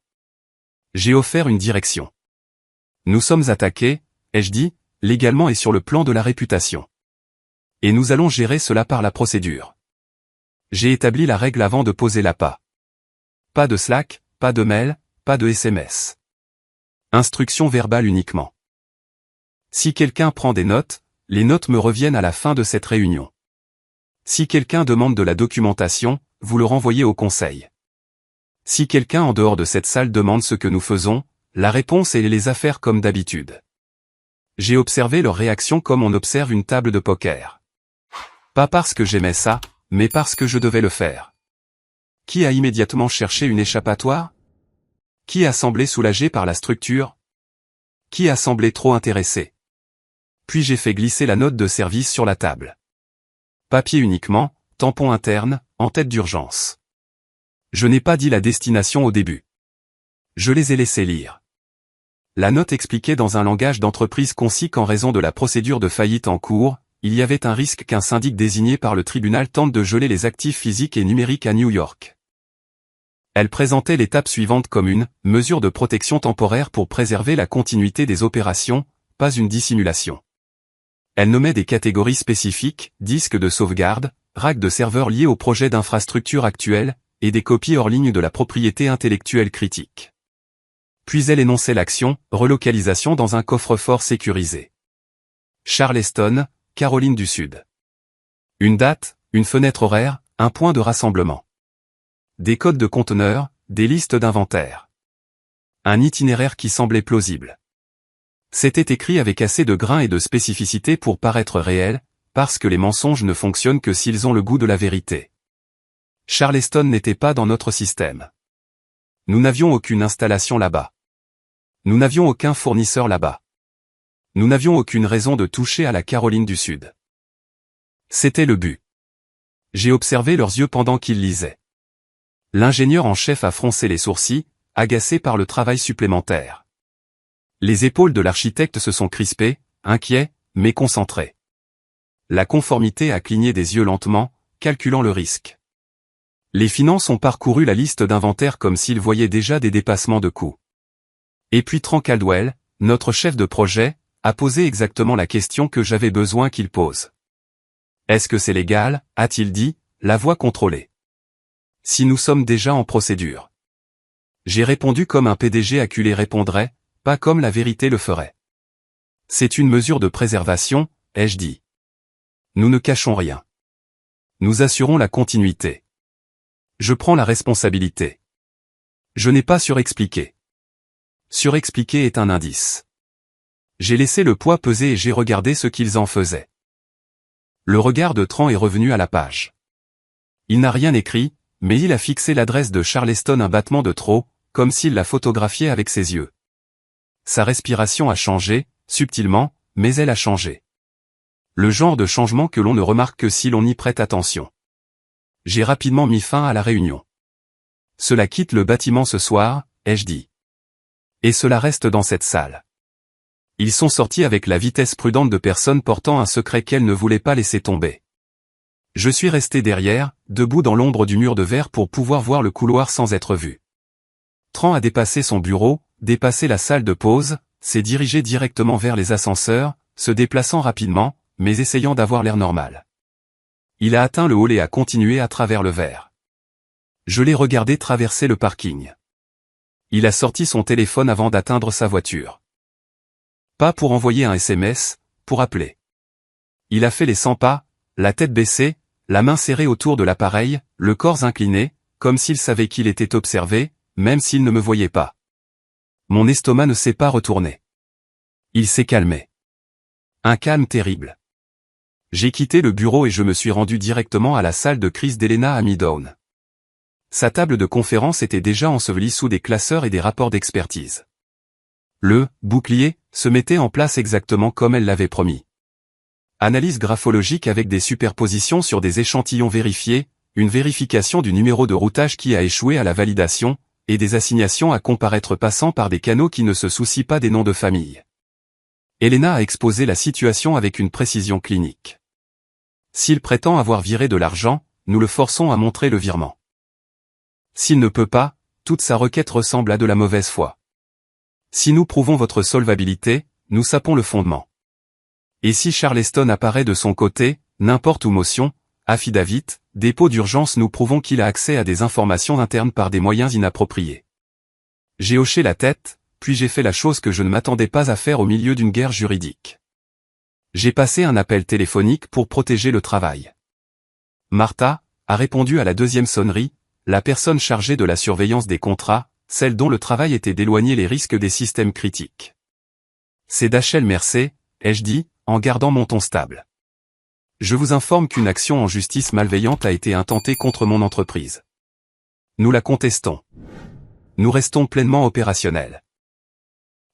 J'ai offert une direction. Nous sommes attaqués, ai-je dit, légalement et sur le plan de la réputation. Et nous allons gérer cela par la procédure. J'ai établi la règle avant de poser l'appât. Pas de Slack, pas de mail, pas de SMS. Instruction verbale uniquement. Si quelqu'un prend des notes, les notes me reviennent à la fin de cette réunion. Si quelqu'un demande de la documentation, vous le renvoyez au conseil. Si quelqu'un en dehors de cette salle demande ce que nous faisons, la réponse est les affaires comme d'habitude. J'ai observé leur réaction comme on observe une table de poker. Pas parce que j'aimais ça, mais parce que je devais le faire. Qui a immédiatement cherché une échappatoire? Qui a semblé soulagé par la structure? Qui a semblé trop intéressé? Puis j'ai fait glisser la note de service sur la table. Papier uniquement, tampon interne, en tête d'urgence. Je n'ai pas dit la destination au début. Je les ai laissés lire. La note expliquait dans un langage d'entreprise concis qu'en raison de la procédure de faillite en cours, il y avait un risque qu'un syndic désigné par le tribunal tente de geler les actifs physiques et numériques à New York. Elle présentait l'étape suivante comme une mesure de protection temporaire pour préserver la continuité des opérations, pas une dissimulation. Elle nommait des catégories spécifiques, disques de sauvegarde, racks de serveurs liés au projet d'infrastructure actuel, et des copies hors ligne de la propriété intellectuelle critique. Puis elle énonçait l'action, relocalisation dans un coffre-fort sécurisé. Charleston, Caroline du Sud. Une date, une fenêtre horaire, un point de rassemblement. Des codes de conteneurs, des listes d'inventaire. Un itinéraire qui semblait plausible. C'était écrit avec assez de grain et de spécificité pour paraître réel, parce que les mensonges ne fonctionnent que s'ils ont le goût de la vérité. Charleston n'était pas dans notre système. Nous n'avions aucune installation là-bas. Nous n'avions aucun fournisseur là-bas. Nous n'avions aucune raison de toucher à la Caroline du Sud. C'était le but. J'ai observé leurs yeux pendant qu'ils lisaient. L'ingénieur en chef a froncé les sourcils, agacé par le travail supplémentaire. Les épaules de l'architecte se sont crispées, inquiet, mais concentré. La conformité a cligné des yeux lentement, calculant le risque. Les finances ont parcouru la liste d'inventaire comme s'ils voyaient déjà des dépassements de coûts. Et puis Tran Caldwell, notre chef de projet, a posé exactement la question que j'avais besoin qu'il pose. Est-ce que c'est légal, a-t-il dit, la voix contrôlée. Si nous sommes déjà en procédure. J'ai répondu comme un PDG acculé répondrait, pas comme la vérité le ferait. C'est une mesure de préservation, ai-je dit. Nous ne cachons rien. Nous assurons la continuité. Je prends la responsabilité. Je n'ai pas surexpliqué. Surexpliquer est un indice. J'ai laissé le poids peser et j'ai regardé ce qu'ils en faisaient. Le regard de Tran est revenu à la page. Il n'a rien écrit, mais il a fixé l'adresse de Charleston un battement de trop, comme s'il la photographiait avec ses yeux. Sa respiration a changé, subtilement, mais elle a changé. Le genre de changement que l'on ne remarque que si l'on y prête attention. J'ai rapidement mis fin à la réunion. Cela quitte le bâtiment ce soir, ai-je dit. Et cela reste dans cette salle. Ils sont sortis avec la vitesse prudente de personnes portant un secret qu'elles ne voulaient pas laisser tomber. Je suis resté derrière, debout dans l'ombre du mur de verre pour pouvoir voir le couloir sans être vu. Tran a dépassé son bureau, dépassé la salle de pause, s'est dirigé directement vers les ascenseurs, se déplaçant rapidement, mais essayant d'avoir l'air normal. Il a atteint le hall et a continué à travers le verre. Je l'ai regardé traverser le parking. Il a sorti son téléphone avant d'atteindre sa voiture. Pas pour envoyer un SMS, pour appeler. Il a fait les 100 pas, la tête baissée, la main serrée autour de l'appareil, le corps incliné, comme s'il savait qu'il était observé, même s'il ne me voyait pas. Mon estomac ne s'est pas retourné. Il s'est calmé. Un calme terrible. J'ai quitté le bureau et je me suis rendu directement à la salle de crise d'Elena à Midtown. Sa table de conférence était déjà ensevelie sous des classeurs et des rapports d'expertise. Le bouclier se mettait en place exactement comme elle l'avait promis. Analyse graphologique avec des superpositions sur des échantillons vérifiés, une vérification du numéro de routage qui a échoué à la validation, et des assignations à comparaître passant par des canaux qui ne se soucient pas des noms de famille. Elena a exposé la situation avec une précision clinique. S'il prétend avoir viré de l'argent, nous le forçons à montrer le virement. S'il ne peut pas, toute sa requête ressemble à de la mauvaise foi. Si nous prouvons votre solvabilité, nous sapons le fondement. Et si Charleston apparaît de son côté, n'importe où motion, affidavit, dépôt d'urgence, nous prouvons qu'il a accès à des informations internes par des moyens inappropriés. J'ai hoché la tête, puis j'ai fait la chose que je ne m'attendais pas à faire au milieu d'une guerre juridique. J'ai passé un appel téléphonique pour protéger le travail. Martha a répondu à la deuxième sonnerie, la personne chargée de la surveillance des contrats, celle dont le travail était d'éloigner les risques des systèmes critiques. C'est Dachel Mercé, ai-je dit, en gardant mon ton stable. Je vous informe qu'une action en justice malveillante a été intentée contre mon entreprise. Nous la contestons. Nous restons pleinement opérationnels.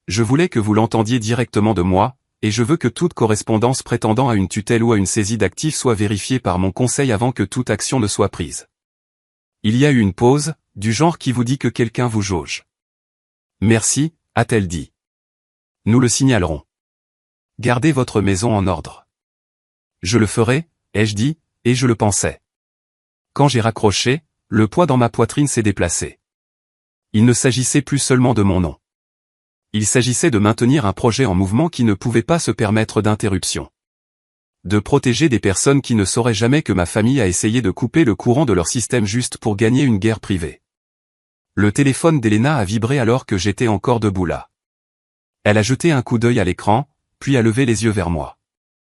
Je voulais que vous l'entendiez directement de moi, et je veux que toute correspondance prétendant à une tutelle ou à une saisie d'actifs soit vérifiée par mon conseil avant que toute action ne soit prise. Il y a eu une pause, du genre qui vous dit que quelqu'un vous jauge. Merci, a-t-elle dit. Nous le signalerons. Gardez votre maison en ordre. Je le ferai, ai-je dit, et je le pensais. Quand j'ai raccroché, le poids dans ma poitrine s'est déplacé. Il ne s'agissait plus seulement de mon nom. Il s'agissait de maintenir un projet en mouvement qui ne pouvait pas se permettre d'interruption. De protéger des personnes qui ne sauraient jamais que ma famille a essayé de couper le courant de leur système juste pour gagner une guerre privée. Le téléphone d'Elena a vibré alors que j'étais encore debout là. Elle a jeté un coup d'œil à l'écran, puis a levé les yeux vers moi.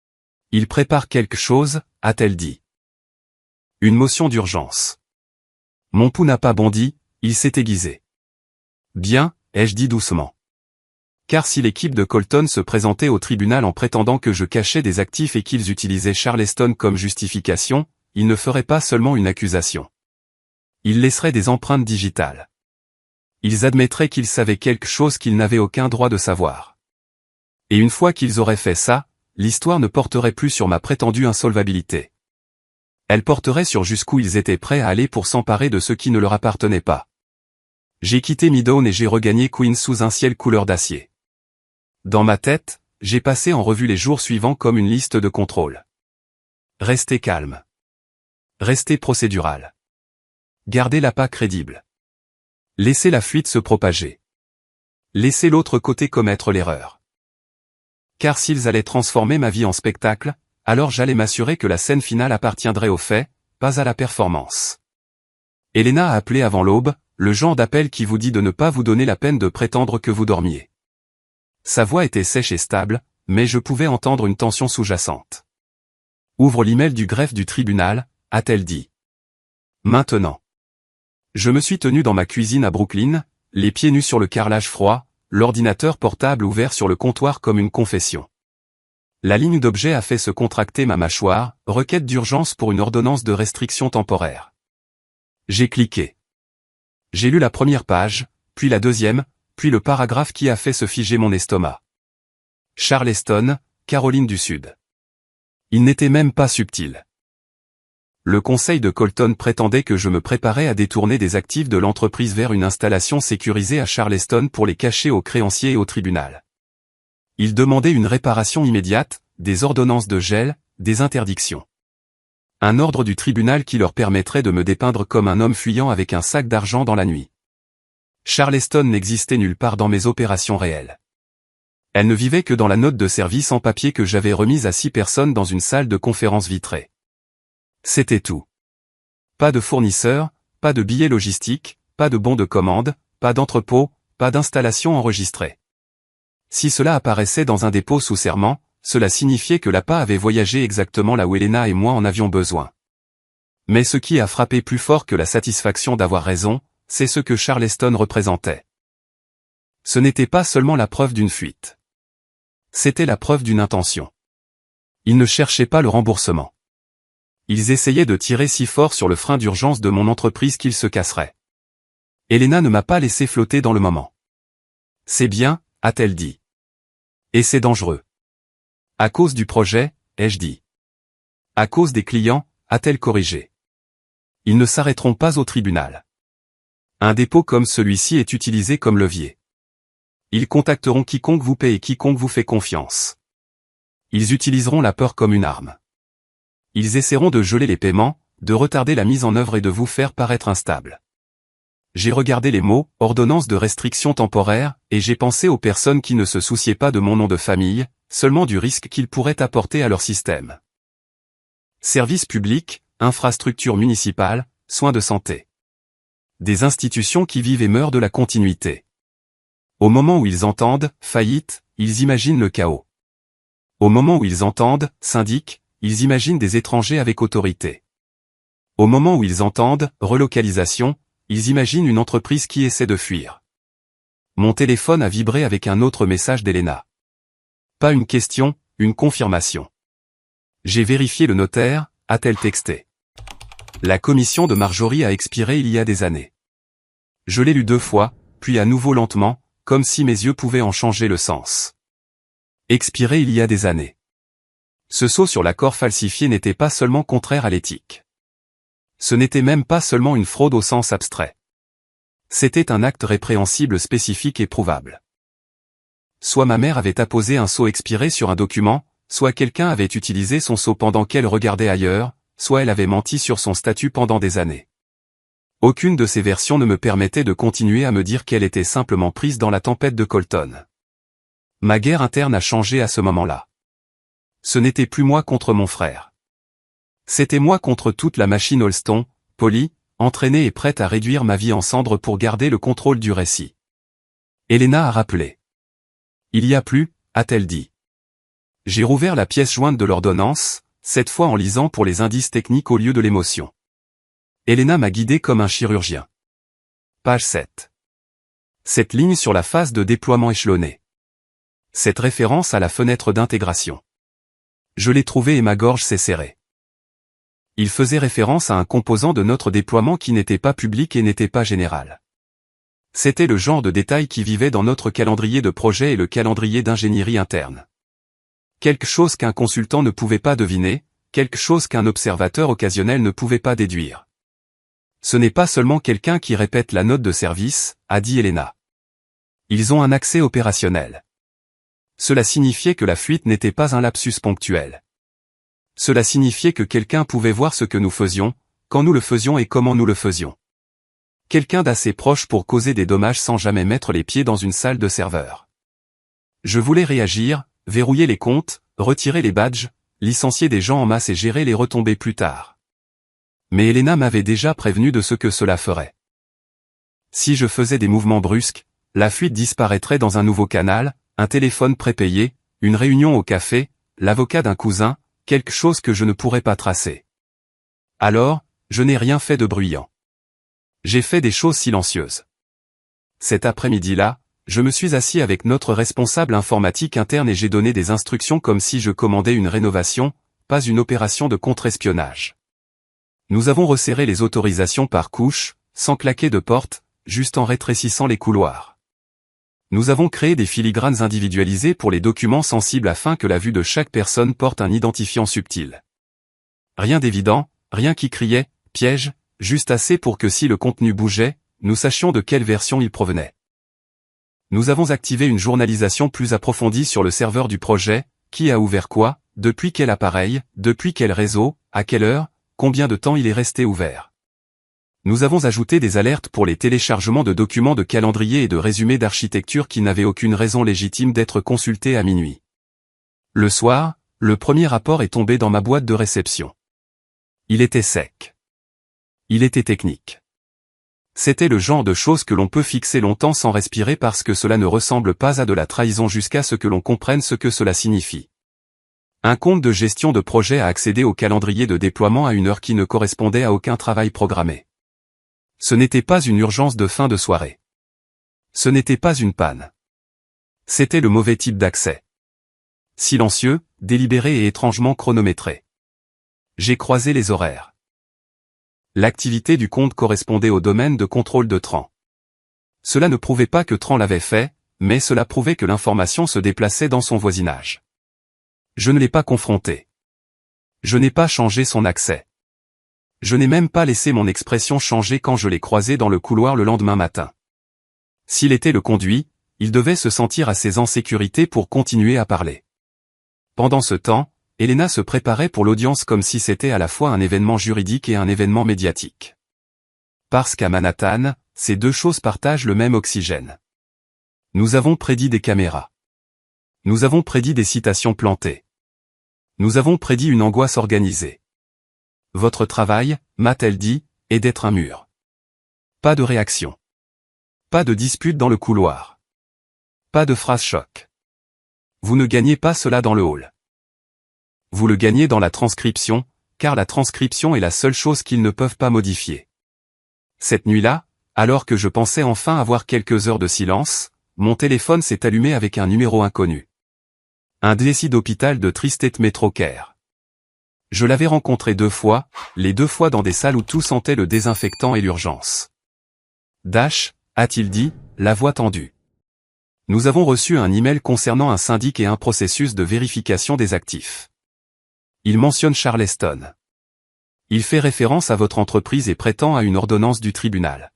« Il prépare quelque chose », a-t-elle dit. Une motion d'urgence. Mon pouls n'a pas bondi, il s'est aiguisé. Bien, ai-je dit doucement. Car si l'équipe de Colton se présentait au tribunal en prétendant que je cachais des actifs et qu'ils utilisaient Charleston comme justification, ils ne feraient pas seulement une accusation. Ils laisseraient des empreintes digitales. Ils admettraient qu'ils savaient quelque chose qu'ils n'avaient aucun droit de savoir. Et une fois qu'ils auraient fait ça, l'histoire ne porterait plus sur ma prétendue insolvabilité. Elle porterait sur jusqu'où ils étaient prêts à aller pour s'emparer de ce qui ne leur appartenait pas. J'ai quitté Midtown et j'ai regagné Queens sous un ciel couleur d'acier. Dans ma tête, j'ai passé en revue les jours suivants comme une liste de contrôle. Restez calme. Restez procédural. Gardez l'appât crédible. Laissez la fuite se propager. Laissez l'autre côté commettre l'erreur. Car s'ils allaient transformer ma vie en spectacle, alors j'allais m'assurer que la scène finale appartiendrait aux faits, pas à la performance. Elena a appelé avant l'aube, le genre d'appel qui vous dit de ne pas vous donner la peine de prétendre que vous dormiez. Sa voix était sèche et stable, mais je pouvais entendre une tension sous-jacente. Ouvre l'email du greffe du tribunal, a-t-elle dit. Maintenant. Je me suis tenu dans ma cuisine à Brooklyn, les pieds nus sur le carrelage froid, l'ordinateur portable ouvert sur le comptoir comme une confession. La ligne d'objet a fait se contracter ma mâchoire, requête d'urgence pour une ordonnance de restriction temporaire. J'ai cliqué. J'ai lu la première page, puis la deuxième, puis le paragraphe qui a fait se figer mon estomac. Charleston, Caroline du Sud. Il n'était même pas subtil. Le conseil de Colton prétendait que je me préparais à détourner des actifs de l'entreprise vers une installation sécurisée à Charleston pour les cacher aux créanciers et au tribunal. Il demandait une réparation immédiate, des ordonnances de gel, des interdictions. Un ordre du tribunal qui leur permettrait de me dépeindre comme un homme fuyant avec un sac d'argent dans la nuit. Charleston n'existait nulle part dans mes opérations réelles. Elle ne vivait que dans la note de service en papier que j'avais remise à 6 personnes dans une salle de conférence vitrée. C'était tout. Pas de fournisseur, pas de billets logistiques, pas de bons de commande, pas d'entrepôt, pas d'installation enregistrée. Si cela apparaissait dans un dépôt sous serment, cela signifiait que l'appât avait voyagé exactement là où Elena et moi en avions besoin. Mais ce qui a frappé plus fort que la satisfaction d'avoir raison, c'est ce que Charleston représentait. Ce n'était pas seulement la preuve d'une fuite. C'était la preuve d'une intention. Ils ne cherchaient pas le remboursement. Ils essayaient de tirer si fort sur le frein d'urgence de mon entreprise qu'il se casserait. Elena ne m'a pas laissé flotter dans le moment. C'est bien, a-t-elle dit. Et c'est dangereux. À cause du projet, ai-je dit. À cause des clients, a-t-elle corrigé. Ils ne s'arrêteront pas au tribunal. Un dépôt comme celui-ci est utilisé comme levier. Ils contacteront quiconque vous paie et quiconque vous fait confiance. Ils utiliseront la peur comme une arme. Ils essaieront de geler les paiements, de retarder la mise en œuvre et de vous faire paraître instable. J'ai regardé les mots « ordonnance de restriction temporaire » et j'ai pensé aux personnes qui ne se souciaient pas de mon nom de famille, seulement du risque qu'ils pourraient apporter à leur système. Services publics, infrastructures municipales, soins de santé. Des institutions qui vivent et meurent de la continuité. Au moment où ils entendent « faillite », ils imaginent le chaos. Au moment où ils entendent « syndic », ils imaginent des étrangers avec autorité. Au moment où ils entendent « relocalisation », ils imaginent une entreprise qui essaie de fuir. Mon téléphone a vibré avec un autre message d'Elena. Pas une question, une confirmation. J'ai vérifié le notaire, a-t-elle texté. La commission de Marjorie a expiré il y a des années. Je l'ai lu 2 fois, puis à nouveau lentement, comme si mes yeux pouvaient en changer le sens. Expiré il y a des années. Ce saut sur l'accord falsifié n'était pas seulement contraire à l'éthique. Ce n'était même pas seulement une fraude au sens abstrait. C'était un acte répréhensible spécifique et prouvable. Soit ma mère avait apposé un sceau expiré sur un document, soit quelqu'un avait utilisé son sceau pendant qu'elle regardait ailleurs, soit elle avait menti sur son statut pendant des années. Aucune de ces versions ne me permettait de continuer à me dire qu'elle était simplement prise dans la tempête de Colton. Ma guerre interne a changé à ce moment-là. Ce n'était plus moi contre mon frère. C'était moi contre toute la machine Holston, polie, entraînée et prête à réduire ma vie en cendres pour garder le contrôle du récit. Elena a rappelé. Il y a plus, a-t-elle dit. J'ai rouvert la pièce jointe de l'ordonnance, cette fois en lisant pour les indices techniques au lieu de l'émotion. Elena m'a guidé comme un chirurgien. Page 7. Cette ligne sur la phase de déploiement échelonné. Cette référence à la fenêtre d'intégration. Je l'ai trouvée et ma gorge s'est serrée. Il faisait référence à un composant de notre déploiement qui n'était pas public et n'était pas général. C'était le genre de détail qui vivait dans notre calendrier de projet et le calendrier d'ingénierie interne. Quelque chose qu'un consultant ne pouvait pas deviner, quelque chose qu'un observateur occasionnel ne pouvait pas déduire. Ce n'est pas seulement quelqu'un qui répète la note de service, a dit Elena. Ils ont un accès opérationnel. Cela signifiait que la fuite n'était pas un lapsus ponctuel. Cela signifiait que quelqu'un pouvait voir ce que nous faisions, quand nous le faisions et comment nous le faisions. Quelqu'un d'assez proche pour causer des dommages sans jamais mettre les pieds dans une salle de serveur. Je voulais réagir, verrouiller les comptes, retirer les badges, licencier des gens en masse et gérer les retombées plus tard. Mais Elena m'avait déjà prévenu de ce que cela ferait. Si je faisais des mouvements brusques, la fuite disparaîtrait dans un nouveau canal, un téléphone prépayé, une réunion au café, l'avocat d'un cousin, quelque chose que je ne pourrais pas tracer. Alors, je n'ai rien fait de bruyant. J'ai fait des choses silencieuses. Cet après-midi-là, je me suis assis avec notre responsable informatique interne et j'ai donné des instructions comme si je commandais une rénovation, pas une opération de contre-espionnage. Nous avons resserré les autorisations par couche, sans claquer de porte, juste en rétrécissant les couloirs. Nous avons créé des filigranes individualisées pour les documents sensibles afin que la vue de chaque personne porte un identifiant subtil. Rien d'évident, rien qui criait « piège », juste assez pour que si le contenu bougeait, nous sachions de quelle version il provenait. Nous avons activé une journalisation plus approfondie sur le serveur du projet, qui a ouvert quoi, depuis quel appareil, depuis quel réseau, à quelle heure, combien de temps il est resté ouvert. Nous avons ajouté des alertes pour les téléchargements de documents de calendrier et de résumés d'architecture qui n'avaient aucune raison légitime d'être consultés à minuit. Le soir, le premier rapport est tombé dans ma boîte de réception. Il était sec. Il était technique. C'était le genre de choses que l'on peut fixer longtemps sans respirer parce que cela ne ressemble pas à de la trahison jusqu'à ce que l'on comprenne ce que cela signifie. Un compte de gestion de projet a accédé au calendrier de déploiement à une heure qui ne correspondait à aucun travail programmé. Ce n'était pas une urgence de fin de soirée. Ce n'était pas une panne. C'était le mauvais type d'accès. Silencieux, délibéré et étrangement chronométré. J'ai croisé les horaires. L'activité du compte correspondait au domaine de contrôle de Tran. Cela ne prouvait pas que Tran l'avait fait, mais cela prouvait que l'information se déplaçait dans son voisinage. Je ne l'ai pas confronté. Je n'ai pas changé son accès. Je n'ai même pas laissé mon expression changer quand je l'ai croisé dans le couloir le lendemain matin. S'il était le conduit, il devait se sentir assez en sécurité pour continuer à parler. Pendant ce temps, Elena se préparait pour l'audience comme si c'était à la fois un événement juridique et un événement médiatique. Parce qu'à Manhattan, ces deux choses partagent le même oxygène. Nous avons prédit des caméras. Nous avons prédit des citations plantées. Nous avons prédit une angoisse organisée. Votre travail, m'a-t-elle dit, est d'être un mur. Pas de réaction. Pas de dispute dans le couloir. Pas de phrase choc. Vous ne gagnez pas cela dans le hall. Vous le gagnez dans la transcription, car la transcription est la seule chose qu'ils ne peuvent pas modifier. Cette nuit-là, alors que je pensais enfin avoir quelques heures de silence, mon téléphone s'est allumé avec un numéro inconnu. Un DSI d'hôpital de Tri-State Metro Care. Je l'avais rencontré 2 fois, les 2 fois dans des salles où tout sentait le désinfectant et l'urgence. Dash, a-t-il dit, la voix tendue. Nous avons reçu un email concernant un syndic et un processus de vérification des actifs. Il mentionne Charleston. Il fait référence à votre entreprise et prétend à une ordonnance du tribunal.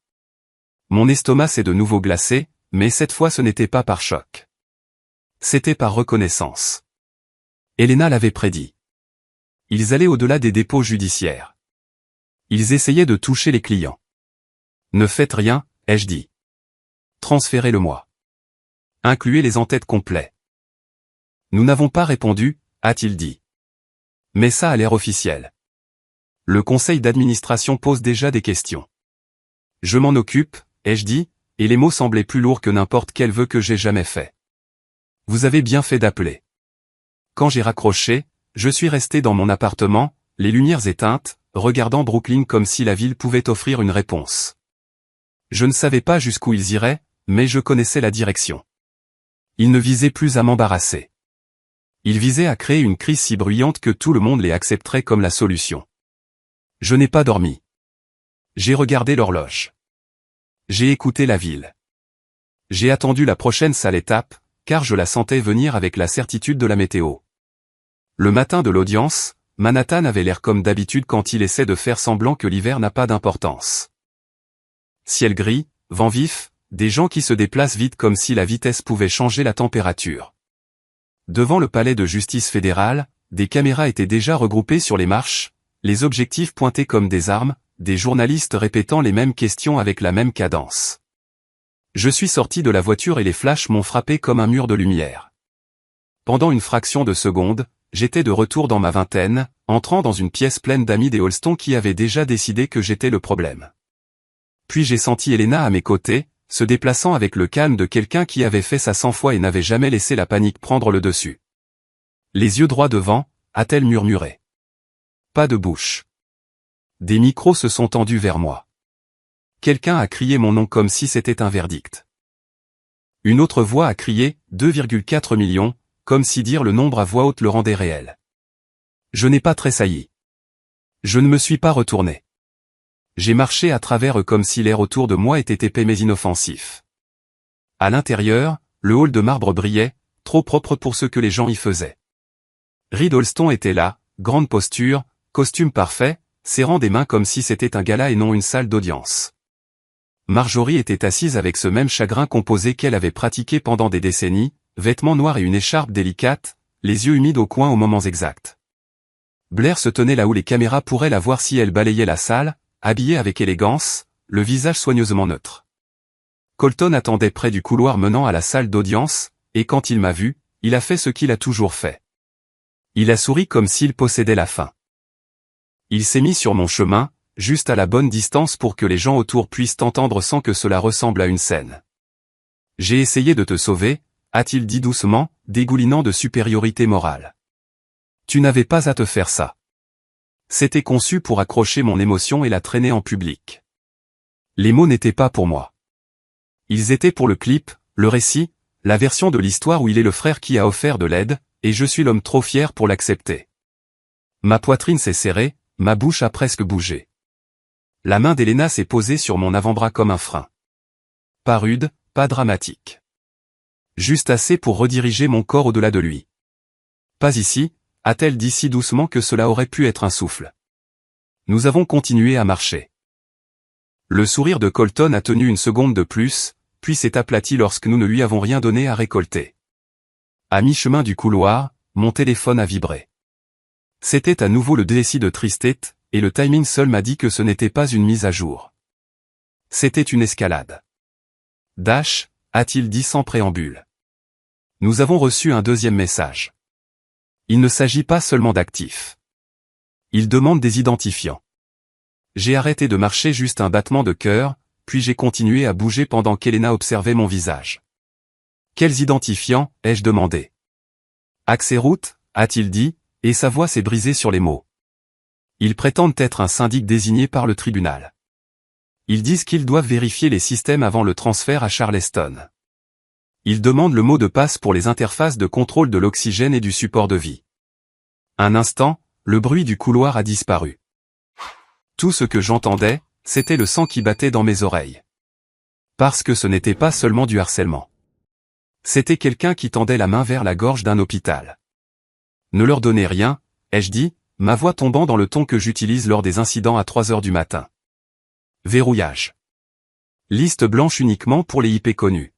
Mon estomac s'est de nouveau glacé, mais cette fois ce n'était pas par choc. C'était par reconnaissance. Elena l'avait prédit. Ils allaient au-delà des dépôts judiciaires. Ils essayaient de toucher les clients. Ne faites rien, ai-je dit. Transférez-le-moi. Incluez les en-têtes complets. Nous n'avons pas répondu, a-t-il dit. Mais ça a l'air officiel. Le conseil d'administration pose déjà des questions. Je m'en occupe, ai-je dit, et les mots semblaient plus lourds que n'importe quel vœu que j'ai jamais fait. Vous avez bien fait d'appeler. Quand j'ai raccroché, je suis resté dans mon appartement, les lumières éteintes, regardant Brooklyn comme si la ville pouvait offrir une réponse. Je ne savais pas jusqu'où ils iraient, mais je connaissais la direction. Ils ne visaient plus à m'embarrasser. Ils visaient à créer une crise si bruyante que tout le monde les accepterait comme la solution. Je n'ai pas dormi. J'ai regardé l'horloge. J'ai écouté la ville. J'ai attendu la prochaine sale étape, car je la sentais venir avec la certitude de la météo. Le matin de l'audience, Manhattan avait l'air comme d'habitude quand il essaie de faire semblant que l'hiver n'a pas d'importance. Ciel gris, vent vif, des gens qui se déplacent vite comme si la vitesse pouvait changer la température. Devant le palais de justice fédérale, des caméras étaient déjà regroupées sur les marches, les objectifs pointés comme des armes, des journalistes répétant les mêmes questions avec la même cadence. Je suis sorti de la voiture et les flashs m'ont frappé comme un mur de lumière. Pendant une fraction de seconde, j'étais de retour dans ma vingtaine, entrant dans une pièce pleine d'amis des Holston qui avaient déjà décidé que j'étais le problème. Puis j'ai senti Elena à mes côtés, se déplaçant avec le calme de quelqu'un qui avait fait ça 100 fois et n'avait jamais laissé la panique prendre le dessus. Les yeux droits devant, a-t-elle murmuré. Pas de bouche. Des micros se sont tendus vers moi. Quelqu'un a crié mon nom comme si c'était un verdict. Une autre voix a crié « 2,4 millions », comme si dire le nombre à voix haute le rendait réel. Je n'ai pas tressailli. Je ne me suis pas retourné. J'ai marché à travers eux comme si l'air autour de moi était épais mais inoffensif. À l'intérieur, le hall de marbre brillait, trop propre pour ce que les gens y faisaient. Reed Holston était là, grande posture, costume parfait, serrant des mains comme si c'était un gala et non une salle d'audience. Marjorie était assise avec ce même chagrin composé qu'elle avait pratiqué pendant des décennies, vêtements noirs et une écharpe délicate, les yeux humides au coin aux moments exacts. Blair se tenait là où les caméras pourraient la voir si elle balayait la salle, habillée avec élégance, le visage soigneusement neutre. Colton attendait près du couloir menant à la salle d'audience, et quand il m'a vu, il a fait ce qu'il a toujours fait. Il a souri comme s'il possédait la fin. Il s'est mis sur mon chemin, juste à la bonne distance pour que les gens autour puissent t'entendre sans que cela ressemble à une scène. J'ai essayé de te sauver, a-t-il dit doucement, dégoulinant de supériorité morale. Tu n'avais pas à te faire ça. C'était conçu pour accrocher mon émotion et la traîner en public. Les mots n'étaient pas pour moi. Ils étaient pour le clip, le récit, la version de l'histoire où il est le frère qui a offert de l'aide, et je suis l'homme trop fier pour l'accepter. Ma poitrine s'est serrée, ma bouche a presque bougé. La main d'Elena s'est posée sur mon avant-bras comme un frein. Pas rude, pas dramatique. Juste assez pour rediriger mon corps au-delà de lui. Pas ici, a-t-elle dit si doucement que cela aurait pu être un souffle. Nous avons continué à marcher. Le sourire de Colton a tenu une seconde de plus, puis s'est aplati lorsque nous ne lui avons rien donné à récolter. À mi-chemin du couloir, mon téléphone a vibré. C'était à nouveau le DSI de Tri-State, et le timing seul m'a dit que ce n'était pas une mise à jour. C'était une escalade. Dash, a-t-il dit sans préambule. Nous avons reçu un deuxième message. Il ne s'agit pas seulement d'actifs. Il demande des identifiants. J'ai arrêté de marcher juste un battement de cœur, puis j'ai continué à bouger pendant qu'Elena observait mon visage. Quels identifiants, ai-je demandé. Accès route, a-t-il dit, et sa voix s'est brisée sur les mots. Ils prétendent être un syndic désigné par le tribunal. Ils disent qu'ils doivent vérifier les systèmes avant le transfert à Charleston. Ils demandent le mot de passe pour les interfaces de contrôle de l'oxygène et du support de vie. Un instant, le bruit du couloir a disparu. Tout ce que j'entendais, c'était le sang qui battait dans mes oreilles. Parce que ce n'était pas seulement du harcèlement. C'était quelqu'un qui tendait la main vers la gorge d'un hôpital. Ne leur donnez rien, ai-je dit, ma voix tombant dans le ton que j'utilise lors des incidents à 3 heures du matin. Verrouillage. Liste blanche uniquement pour les IP connus.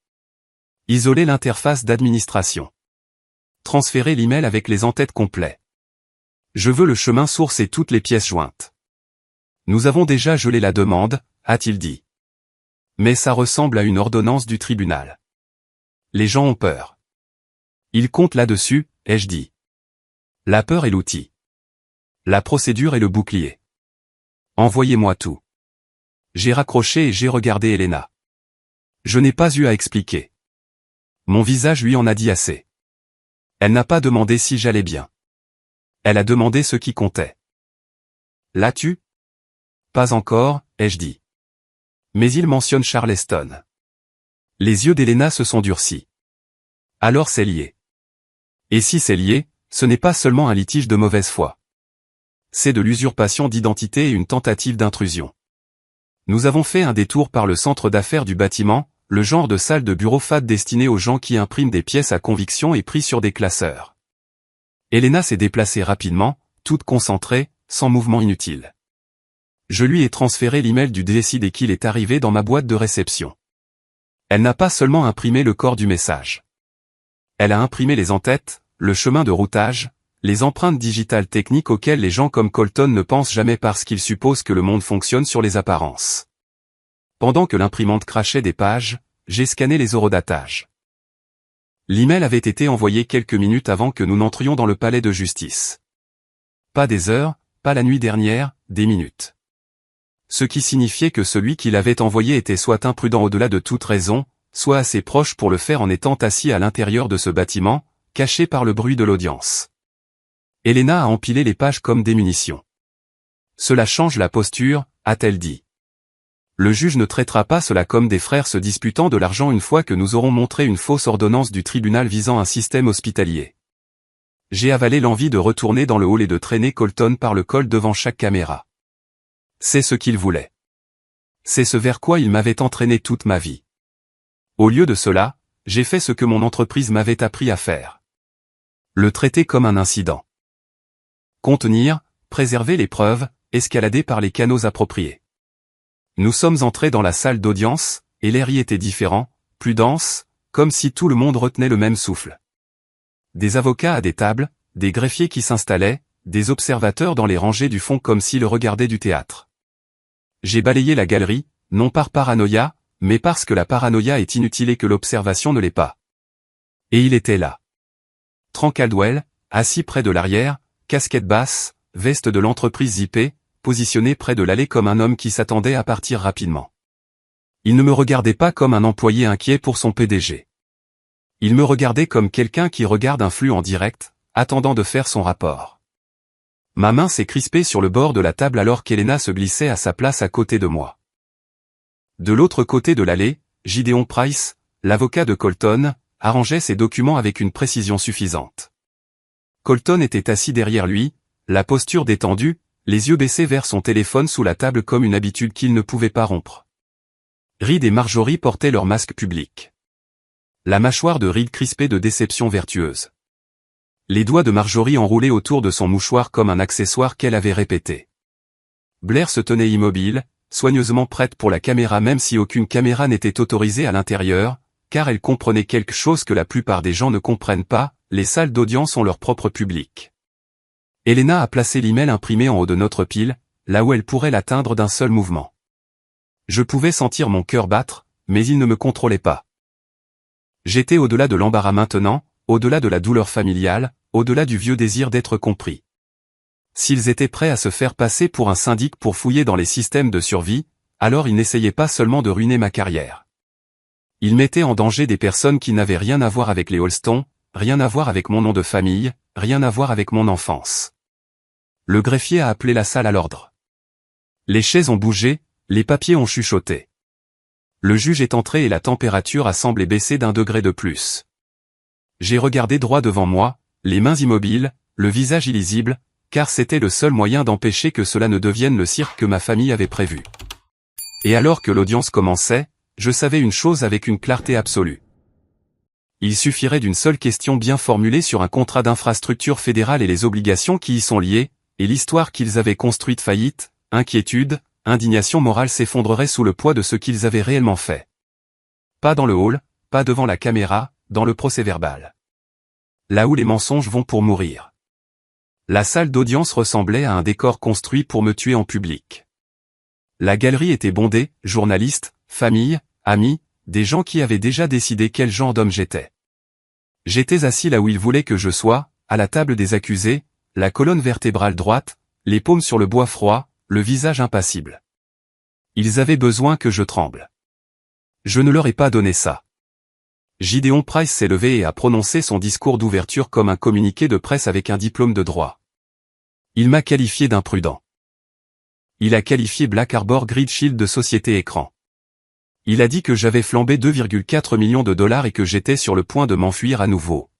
Isoler l'interface d'administration. Transférer l'email avec les en-têtes complets. Je veux le chemin source et toutes les pièces jointes. Nous avons déjà gelé la demande, a-t-il dit. Mais ça ressemble à une ordonnance du tribunal. Les gens ont peur. Ils comptent là-dessus, ai-je dit. La peur est l'outil. La procédure est le bouclier. Envoyez-moi tout. J'ai raccroché et j'ai regardé Elena. Je n'ai pas eu à expliquer. Mon visage lui en a dit assez. Elle n'a pas demandé si j'allais bien. Elle a demandé ce qui comptait. L'as-tu? Pas encore, ai-je dit. Mais il mentionne Charleston. Les yeux d'Elena se sont durcis. Alors c'est lié. Et si c'est lié, ce n'est pas seulement un litige de mauvaise foi. C'est de l'usurpation d'identité et une tentative d'intrusion. Nous avons fait un détour par le centre d'affaires du bâtiment, le genre de salle de bureau fade destinée aux gens qui impriment des pièces à conviction et pris sur des classeurs. Elena s'est déplacée rapidement, toute concentrée, sans mouvement inutile. Je lui ai transféré l'email du DSI dès qu'il est arrivé dans ma boîte de réception. Elle n'a pas seulement imprimé le corps du message. Elle a imprimé les en-têtes, le chemin de routage, les empreintes digitales techniques auxquelles les gens comme Colton ne pensent jamais parce qu'ils supposent que le monde fonctionne sur les apparences. Pendant que l'imprimante crachait des pages, j'ai scanné les horodatages. L'email avait été envoyé quelques minutes avant que nous n'entrions dans le palais de justice. Pas des heures, pas la nuit dernière, des minutes. Ce qui signifiait que celui qui l'avait envoyé était soit imprudent au-delà de toute raison, soit assez proche pour le faire en étant assis à l'intérieur de ce bâtiment, caché par le bruit de l'audience. Elena a empilé les pages comme des munitions. Cela change la posture, a-t-elle dit. Le juge ne traitera pas cela comme des frères se disputant de l'argent une fois que nous aurons montré une fausse ordonnance du tribunal visant un système hospitalier. J'ai avalé l'envie de retourner dans le hall et de traîner Colton par le col devant chaque caméra. C'est ce qu'il voulait. C'est ce vers quoi il m'avait entraîné toute ma vie. Au lieu de cela, j'ai fait ce que mon entreprise m'avait appris à faire. Le traiter comme un incident. Contenir, préserver les preuves, escalader par les canaux appropriés. Nous sommes entrés dans la salle d'audience, et l'air y était différent, plus dense, comme si tout le monde retenait le même souffle. Des avocats à des tables, des greffiers qui s'installaient, des observateurs dans les rangées du fond comme s'ils regardaient du théâtre. J'ai balayé la galerie, non par paranoïa, mais parce que la paranoïa est inutile et que l'observation ne l'est pas. Et il était là. Frank Caldwell, assis près de l'arrière, casquette basse, veste de l'entreprise zippée, positionné près de l'allée comme un homme qui s'attendait à partir rapidement. Il ne me regardait pas comme un employé inquiet pour son PDG. Il me regardait comme quelqu'un qui regarde un flux en direct, attendant de faire son rapport. Ma main s'est crispée sur le bord de la table alors qu'Elena se glissait à sa place à côté de moi. De l'autre côté de l'allée, Gideon Price, l'avocat de Colton, arrangeait ses documents avec une précision suffisante. Colton était assis derrière lui, la posture détendue, les yeux baissés vers son téléphone sous la table comme une habitude qu'il ne pouvait pas rompre. Reed et Marjorie portaient leur masque public. La mâchoire de Reed crispée de déception vertueuse. Les doigts de Marjorie enroulés autour de son mouchoir comme un accessoire qu'elle avait répété. Blair se tenait immobile, soigneusement prête pour la caméra même si aucune caméra n'était autorisée à l'intérieur, car elle comprenait quelque chose que la plupart des gens ne comprennent pas, les salles d'audience ont leur propre public. Elena a placé l'email imprimé en haut de notre pile, là où elle pourrait l'atteindre d'un seul mouvement. Je pouvais sentir mon cœur battre, mais il ne me contrôlait pas. J'étais au-delà de l'embarras maintenant, au-delà de la douleur familiale, au-delà du vieux désir d'être compris. S'ils étaient prêts à se faire passer pour un syndic pour fouiller dans les systèmes de survie, alors ils n'essayaient pas seulement de ruiner ma carrière. Ils mettaient en danger des personnes qui n'avaient rien à voir avec les Holston, rien à voir avec mon nom de famille, rien à voir avec mon enfance. Le greffier a appelé la salle à l'ordre. Les chaises ont bougé, les papiers ont chuchoté. Le juge est entré et la température a semblé baisser d'1 degré de plus. J'ai regardé droit devant moi, les mains immobiles, le visage illisible, car c'était le seul moyen d'empêcher que cela ne devienne le cirque que ma famille avait prévu. Et alors que l'audience commençait, je savais une chose avec une clarté absolue. Il suffirait d'une seule question bien formulée sur un contrat d'infrastructure fédérale et les obligations qui y sont liées, et l'histoire qu'ils avaient construite faillite, inquiétude, indignation morale s'effondrerait sous le poids de ce qu'ils avaient réellement fait. Pas dans le hall, pas devant la caméra, dans le procès-verbal. Là où les mensonges vont pour mourir. La salle d'audience ressemblait à un décor construit pour me tuer en public. La galerie était bondée, journalistes, familles, amis, des gens qui avaient déjà décidé quel genre d'homme j'étais. J'étais assis là où ils voulaient que je sois, à la table des accusés, la colonne vertébrale droite, les paumes sur le bois froid, le visage impassible. Ils avaient besoin que je tremble. Je ne leur ai pas donné ça. Gideon Price s'est levé et a prononcé son discours d'ouverture comme un communiqué de presse avec un diplôme de droit. Il m'a qualifié d'imprudent. Il a qualifié Black Arbor Grid Shield de société écran. Il a dit que j'avais flambé 2,4 millions de dollars et que j'étais sur le point de m'enfuir à nouveau.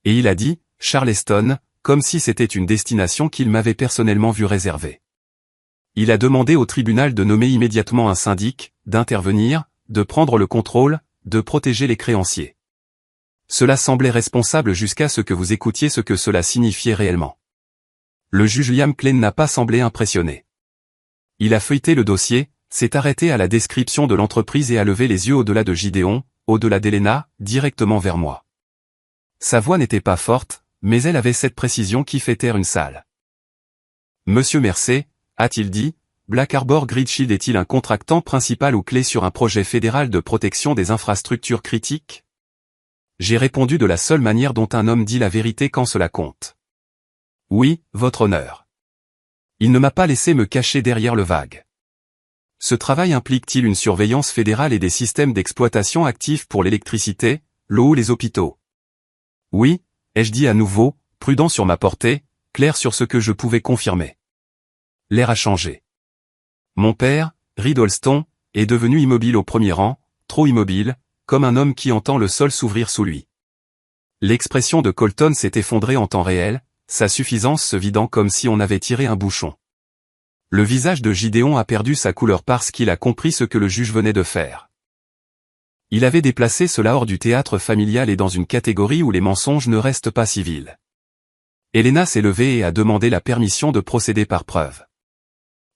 Et il a dit, Charleston, comme si c'était une destination qu'il m'avait personnellement vu réserver. Il a demandé au tribunal de nommer immédiatement un syndic, d'intervenir, de prendre le contrôle, de protéger les créanciers. Cela semblait responsable jusqu'à ce que vous écoutiez ce que cela signifiait réellement. Le juge Liam Klein n'a pas semblé impressionné. Il a feuilleté le dossier, s'est arrêté à la description de l'entreprise et a levé les yeux au-delà de Gideon, au-delà d'Elena, directement vers moi. Sa voix n'était pas forte, mais elle avait cette précision qui fait taire une salle. Monsieur Mercer, a-t-il dit, Black Arbor Grid Shield est-il un contractant principal ou clé sur un projet fédéral de protection des infrastructures critiques? J'ai répondu de la seule manière dont un homme dit la vérité quand cela compte. Oui, votre honneur. Il ne m'a pas laissé me cacher derrière le vague. Ce travail implique-t-il une surveillance fédérale et des systèmes d'exploitation actifs pour l'électricité, l'eau ou les hôpitaux? Oui, ai-je dit à nouveau, prudent sur ma portée, clair sur ce que je pouvais confirmer. L'air a changé. Mon père, Reed Holston, est devenu immobile au premier rang, trop immobile, comme un homme qui entend le sol s'ouvrir sous lui. L'expression de Colton s'est effondrée en temps réel, sa suffisance se vidant comme si on avait tiré un bouchon. Le visage de Gideon a perdu sa couleur parce qu'il a compris ce que le juge venait de faire. Il avait déplacé cela hors du théâtre familial et dans une catégorie où les mensonges ne restent pas civils. Elena s'est levée et a demandé la permission de procéder par preuve.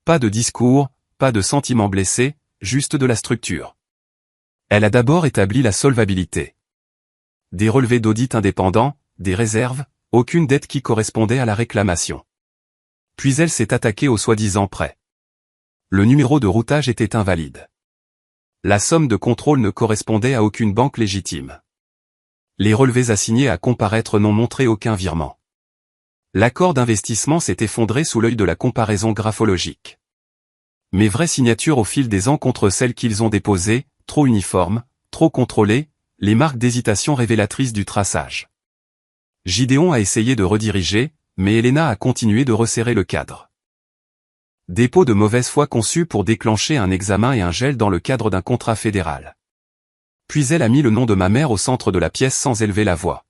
Pas de discours, pas de sentiments blessés, juste de la structure. Elle a d'abord établi la solvabilité. Des relevés d'audit indépendants, des réserves, aucune dette qui correspondait à la réclamation. Puis elle s'est attaquée au soi-disant prêt. Le numéro de routage était invalide. La somme de contrôle ne correspondait à aucune banque légitime. Les relevés assignés à comparaître n'ont montré aucun virement. L'accord d'investissement s'est effondré sous l'œil de la comparaison graphologique. Mes vraies signatures au fil des ans contre celles qu'ils ont déposées, trop uniformes, trop contrôlées, les marques d'hésitation révélatrices du traçage. Gideon a essayé de rediriger, mais Elena a continué de resserrer le cadre. Dépôt de mauvaise foi conçu pour déclencher un examen et un gel dans le cadre d'un contrat fédéral. Puis elle a mis le nom de ma mère au centre de la pièce sans élever la voix.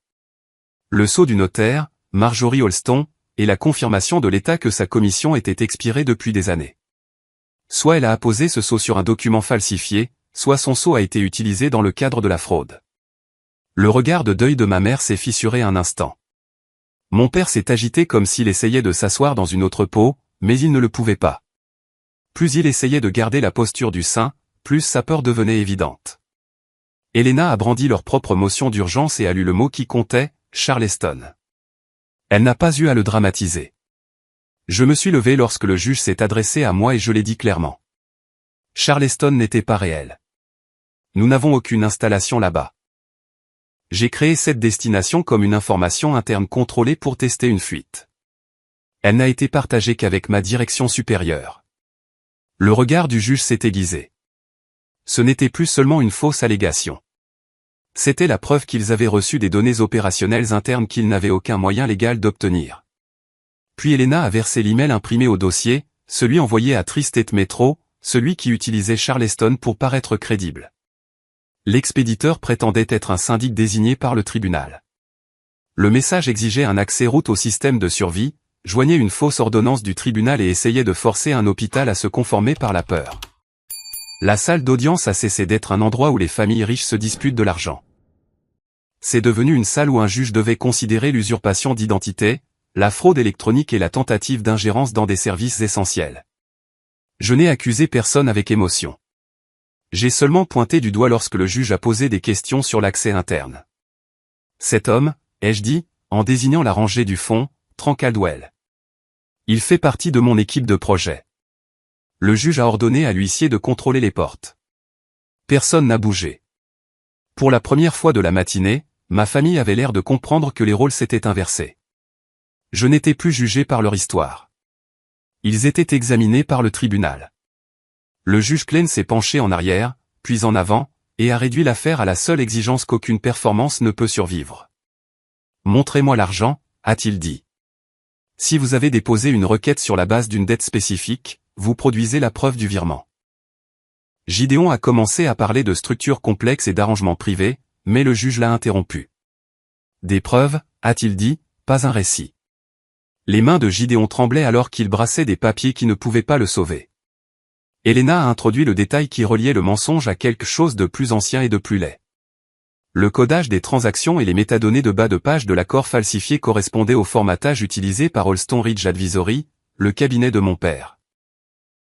Le sceau du notaire, Marjorie Holston, et la confirmation de l'État que sa commission était expirée depuis des années. Soit elle a apposé ce sceau sur un document falsifié, soit son sceau a été utilisé dans le cadre de la fraude. Le regard de deuil de ma mère s'est fissuré un instant. Mon père s'est agité comme s'il essayait de s'asseoir dans une autre peau, mais il ne le pouvait pas. Plus il essayait de garder la posture du saint, plus sa peur devenait évidente. Elena a brandi leur propre motion d'urgence et a lu le mot qui comptait, Charleston. Elle n'a pas eu à le dramatiser. Je me suis levé lorsque le juge s'est adressé à moi et je l'ai dit clairement. Charleston n'était pas réel. Nous n'avons aucune installation là-bas. J'ai créé cette destination comme une information interne contrôlée pour tester une fuite. Elle n'a été partagée qu'avec ma direction supérieure. Le regard du juge s'est aiguisé. Ce n'était plus seulement une fausse allégation. C'était la preuve qu'ils avaient reçu des données opérationnelles internes qu'ils n'avaient aucun moyen légal d'obtenir. Puis Elena a versé l'email imprimé au dossier, celui envoyé à Tri-State Metro, celui qui utilisait Charleston pour paraître crédible. L'expéditeur prétendait être un syndic désigné par le tribunal. Le message exigeait un accès route au système de survie, joignait une fausse ordonnance du tribunal et essayait de forcer un hôpital à se conformer par la peur. La salle d'audience a cessé d'être un endroit où les familles riches se disputent de l'argent. C'est devenu une salle où un juge devait considérer l'usurpation d'identité, la fraude électronique et la tentative d'ingérence dans des services essentiels. Je n'ai accusé personne avec émotion. J'ai seulement pointé du doigt lorsque le juge a posé des questions sur l'accès interne. Cet homme, ai-je dit, en désignant la rangée du fond, Tran Caldwell. Il fait partie de mon équipe de projet. Le juge a ordonné à l'huissier de contrôler les portes. Personne n'a bougé. Pour la première fois de la matinée, ma famille avait l'air de comprendre que les rôles s'étaient inversés. Je n'étais plus jugé par leur histoire. Ils étaient examinés par le tribunal. Le juge Klein s'est penché en arrière, puis en avant, et a réduit l'affaire à la seule exigence qu'aucune performance ne peut survivre. Montrez-moi l'argent, a-t-il dit. Si vous avez déposé une requête sur la base d'une dette spécifique, vous produisez la preuve du virement. Gideon a commencé à parler de structures complexes et d'arrangements privés, mais le juge l'a interrompu. Des preuves, a-t-il dit, pas un récit. Les mains de Gideon tremblaient alors qu'il brassait des papiers qui ne pouvaient pas le sauver. Elena a introduit le détail qui reliait le mensonge à quelque chose de plus ancien et de plus laid. Le codage des transactions et les métadonnées de bas de page de l'accord falsifié correspondaient au formatage utilisé par Holston Ridge Advisory, le cabinet de mon père.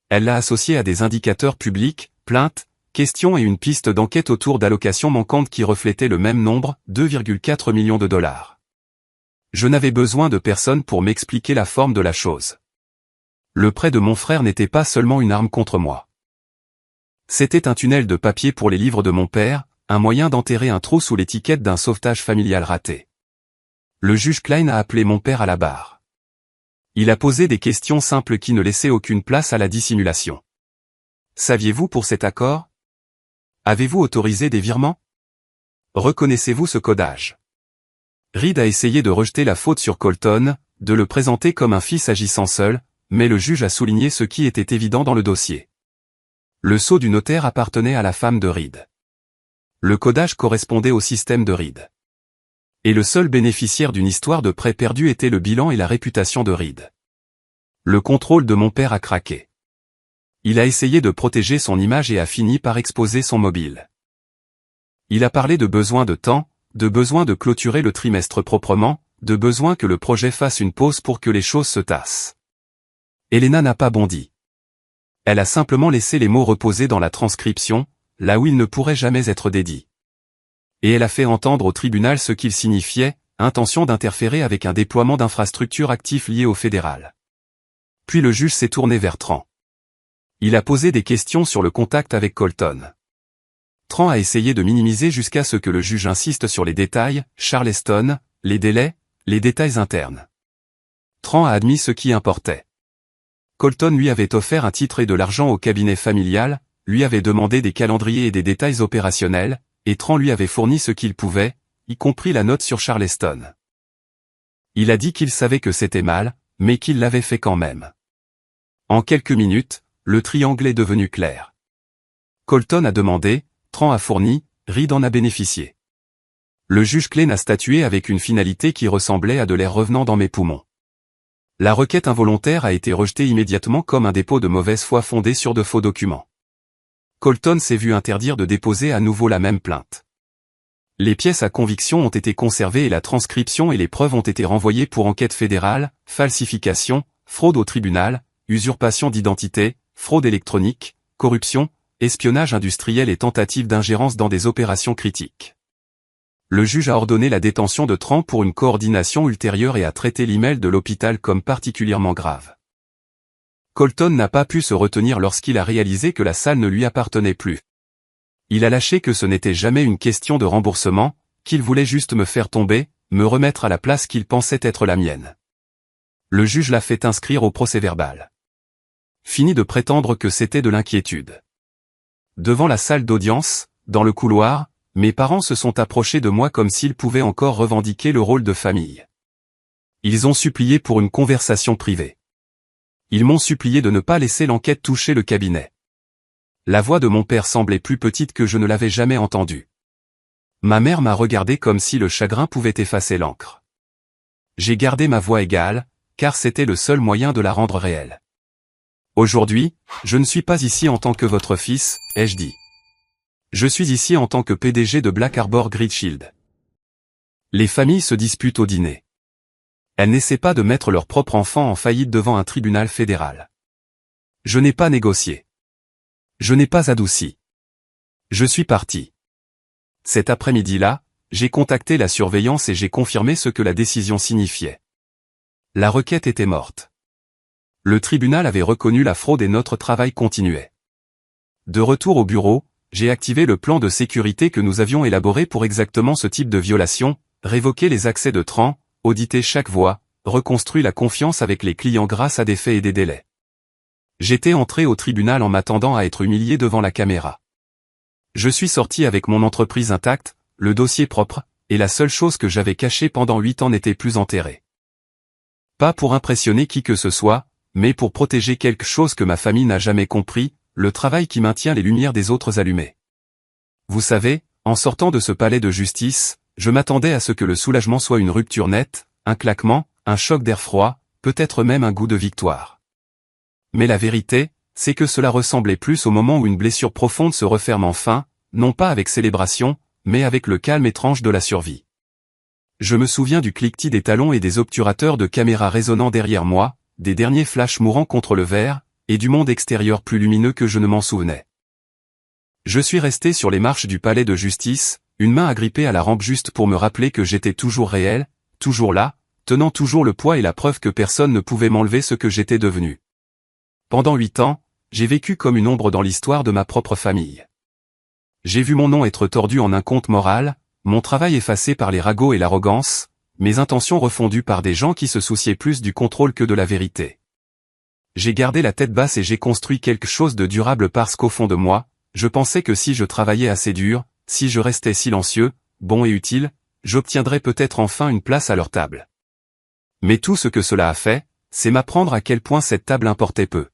Elle l'a associé à des indicateurs publics, plaintes, questions et une piste d'enquête autour d'allocations manquantes qui reflétaient le même nombre, 2,4 millions de dollars. Je n'avais besoin de personne pour m'expliquer la forme de la chose. Le prêt de mon frère n'était pas seulement une arme contre moi. C'était un tunnel de papier pour les livres de mon père, un moyen d'enterrer un trou sous l'étiquette d'un sauvetage familial raté. Le juge Klein a appelé mon père à la barre. Il a posé des questions simples qui ne laissaient aucune place à la dissimulation. Saviez-vous pour cet accord? Avez-vous autorisé des virements? Reconnaissez-vous ce codage? Reed a essayé de rejeter la faute sur Colton, de le présenter comme un fils agissant seul, mais le juge a souligné ce qui était évident dans le dossier. Le sceau du notaire appartenait à la femme de Reed. Le codage correspondait au système de Reed. Et le seul bénéficiaire d'une histoire de prêt perdu était le bilan et la réputation de Reed. Le contrôle de mon père a craqué. Il a essayé de protéger son image et a fini par exposer son mobile. Il a parlé de besoin de temps, de besoin de clôturer le trimestre proprement, de besoin que le projet fasse une pause pour que les choses se tassent. Elena n'a pas bondi. Elle a simplement laissé les mots reposer dans la transcription, là où ils ne pourraient jamais être dédits. Et elle a fait entendre au tribunal ce qu'il signifiait, intention d'interférer avec un déploiement d'infrastructures actifs liés au fédéral. Puis le juge s'est tourné vers Tran. Il a posé des questions sur le contact avec Colton. Tran a essayé de minimiser jusqu'à ce que le juge insiste sur les détails, Charleston, les délais, les détails internes. Tran a admis ce qui importait. Colton lui avait offert un titre et de l'argent au cabinet familial, lui avait demandé des calendriers et des détails opérationnels, et Tran lui avait fourni ce qu'il pouvait, y compris la note sur Charleston. Il a dit qu'il savait que c'était mal, mais qu'il l'avait fait quand même. En quelques minutes, le triangle est devenu clair. Colton a demandé, Tran a fourni, Reed en a bénéficié. Le juge Klein a statué avec une finalité qui ressemblait à de l'air revenant dans mes poumons. La requête involontaire a été rejetée immédiatement comme un dépôt de mauvaise foi fondé sur de faux documents. Colton s'est vu interdire de déposer à nouveau la même plainte. Les pièces à conviction ont été conservées et la transcription et les preuves ont été renvoyées pour enquête fédérale, falsification, fraude au tribunal, usurpation d'identité, fraude électronique, corruption, espionnage industriel et tentative d'ingérence dans des opérations critiques. Le juge a ordonné la détention de Tran pour une coordination ultérieure et a traité l'email de l'hôpital comme particulièrement grave. Colton n'a pas pu se retenir lorsqu'il a réalisé que la salle ne lui appartenait plus. Il a lâché que ce n'était jamais une question de remboursement, qu'il voulait juste me faire tomber, me remettre à la place qu'il pensait être la mienne. Le juge l'a fait inscrire au procès-verbal. Fini de prétendre que c'était de l'inquiétude. Devant la salle d'audience, dans le couloir, mes parents se sont approchés de moi comme s'ils pouvaient encore revendiquer le rôle de famille. Ils ont supplié pour une conversation privée. Ils m'ont supplié de ne pas laisser l'enquête toucher le cabinet. La voix de mon père semblait plus petite que je ne l'avais jamais entendue. Ma mère m'a regardé comme si le chagrin pouvait effacer l'encre. J'ai gardé ma voix égale, car c'était le seul moyen de la rendre réelle. Aujourd'hui, je ne suis pas ici en tant que votre fils, ai-je dit. Je suis ici en tant que PDG de Black Arbor Grid Shield. Les familles se disputent au dîner. Elles n'essaient pas de mettre leur propre enfant en faillite devant un tribunal fédéral. Je n'ai pas négocié. Je n'ai pas adouci. Je suis parti. Cet après-midi-là, j'ai contacté la surveillance et j'ai confirmé ce que la décision signifiait. La requête était morte. Le tribunal avait reconnu la fraude et notre travail continuait. De retour au bureau, j'ai activé le plan de sécurité que nous avions élaboré pour exactement ce type de violation, révoqué les accès de Tran, audité chaque voix, reconstruit la confiance avec les clients grâce à des faits et des délais. J'étais entré au tribunal en m'attendant à être humilié devant la caméra. Je suis sorti avec mon entreprise intacte, le dossier propre, et la seule chose que j'avais cachée pendant 8 ans n'était plus enterrée. Pas pour impressionner qui que ce soit, mais pour protéger quelque chose que ma famille n'a jamais compris, le travail qui maintient les lumières des autres allumées. Vous savez, en sortant de ce palais de justice, je m'attendais à ce que le soulagement soit une rupture nette, un claquement, un choc d'air froid, peut-être même un goût de victoire. Mais la vérité, c'est que cela ressemblait plus au moment où une blessure profonde se referme enfin, non pas avec célébration, mais avec le calme étrange de la survie. Je me souviens du cliquetis des talons et des obturateurs de caméras résonnant derrière moi, des derniers flashs mourants contre le verre, et du monde extérieur plus lumineux que je ne m'en souvenais. Je suis resté sur les marches du palais de justice, une main agrippée à la rampe juste pour me rappeler que j'étais toujours réel, toujours là, tenant toujours le poids et la preuve que personne ne pouvait m'enlever ce que j'étais devenu. Pendant 8 ans, j'ai vécu comme une ombre dans l'histoire de ma propre famille. J'ai vu mon nom être tordu en un compte moral, mon travail effacé par les ragots et l'arrogance, mes intentions refondues par des gens qui se souciaient plus du contrôle que de la vérité. J'ai gardé la tête basse et j'ai construit quelque chose de durable parce qu'au fond de moi, je pensais que si je travaillais assez dur, si je restais silencieux, bon et utile, j'obtiendrais peut-être enfin une place à leur table. Mais tout ce que cela a fait, c'est m'apprendre à quel point cette table importait peu.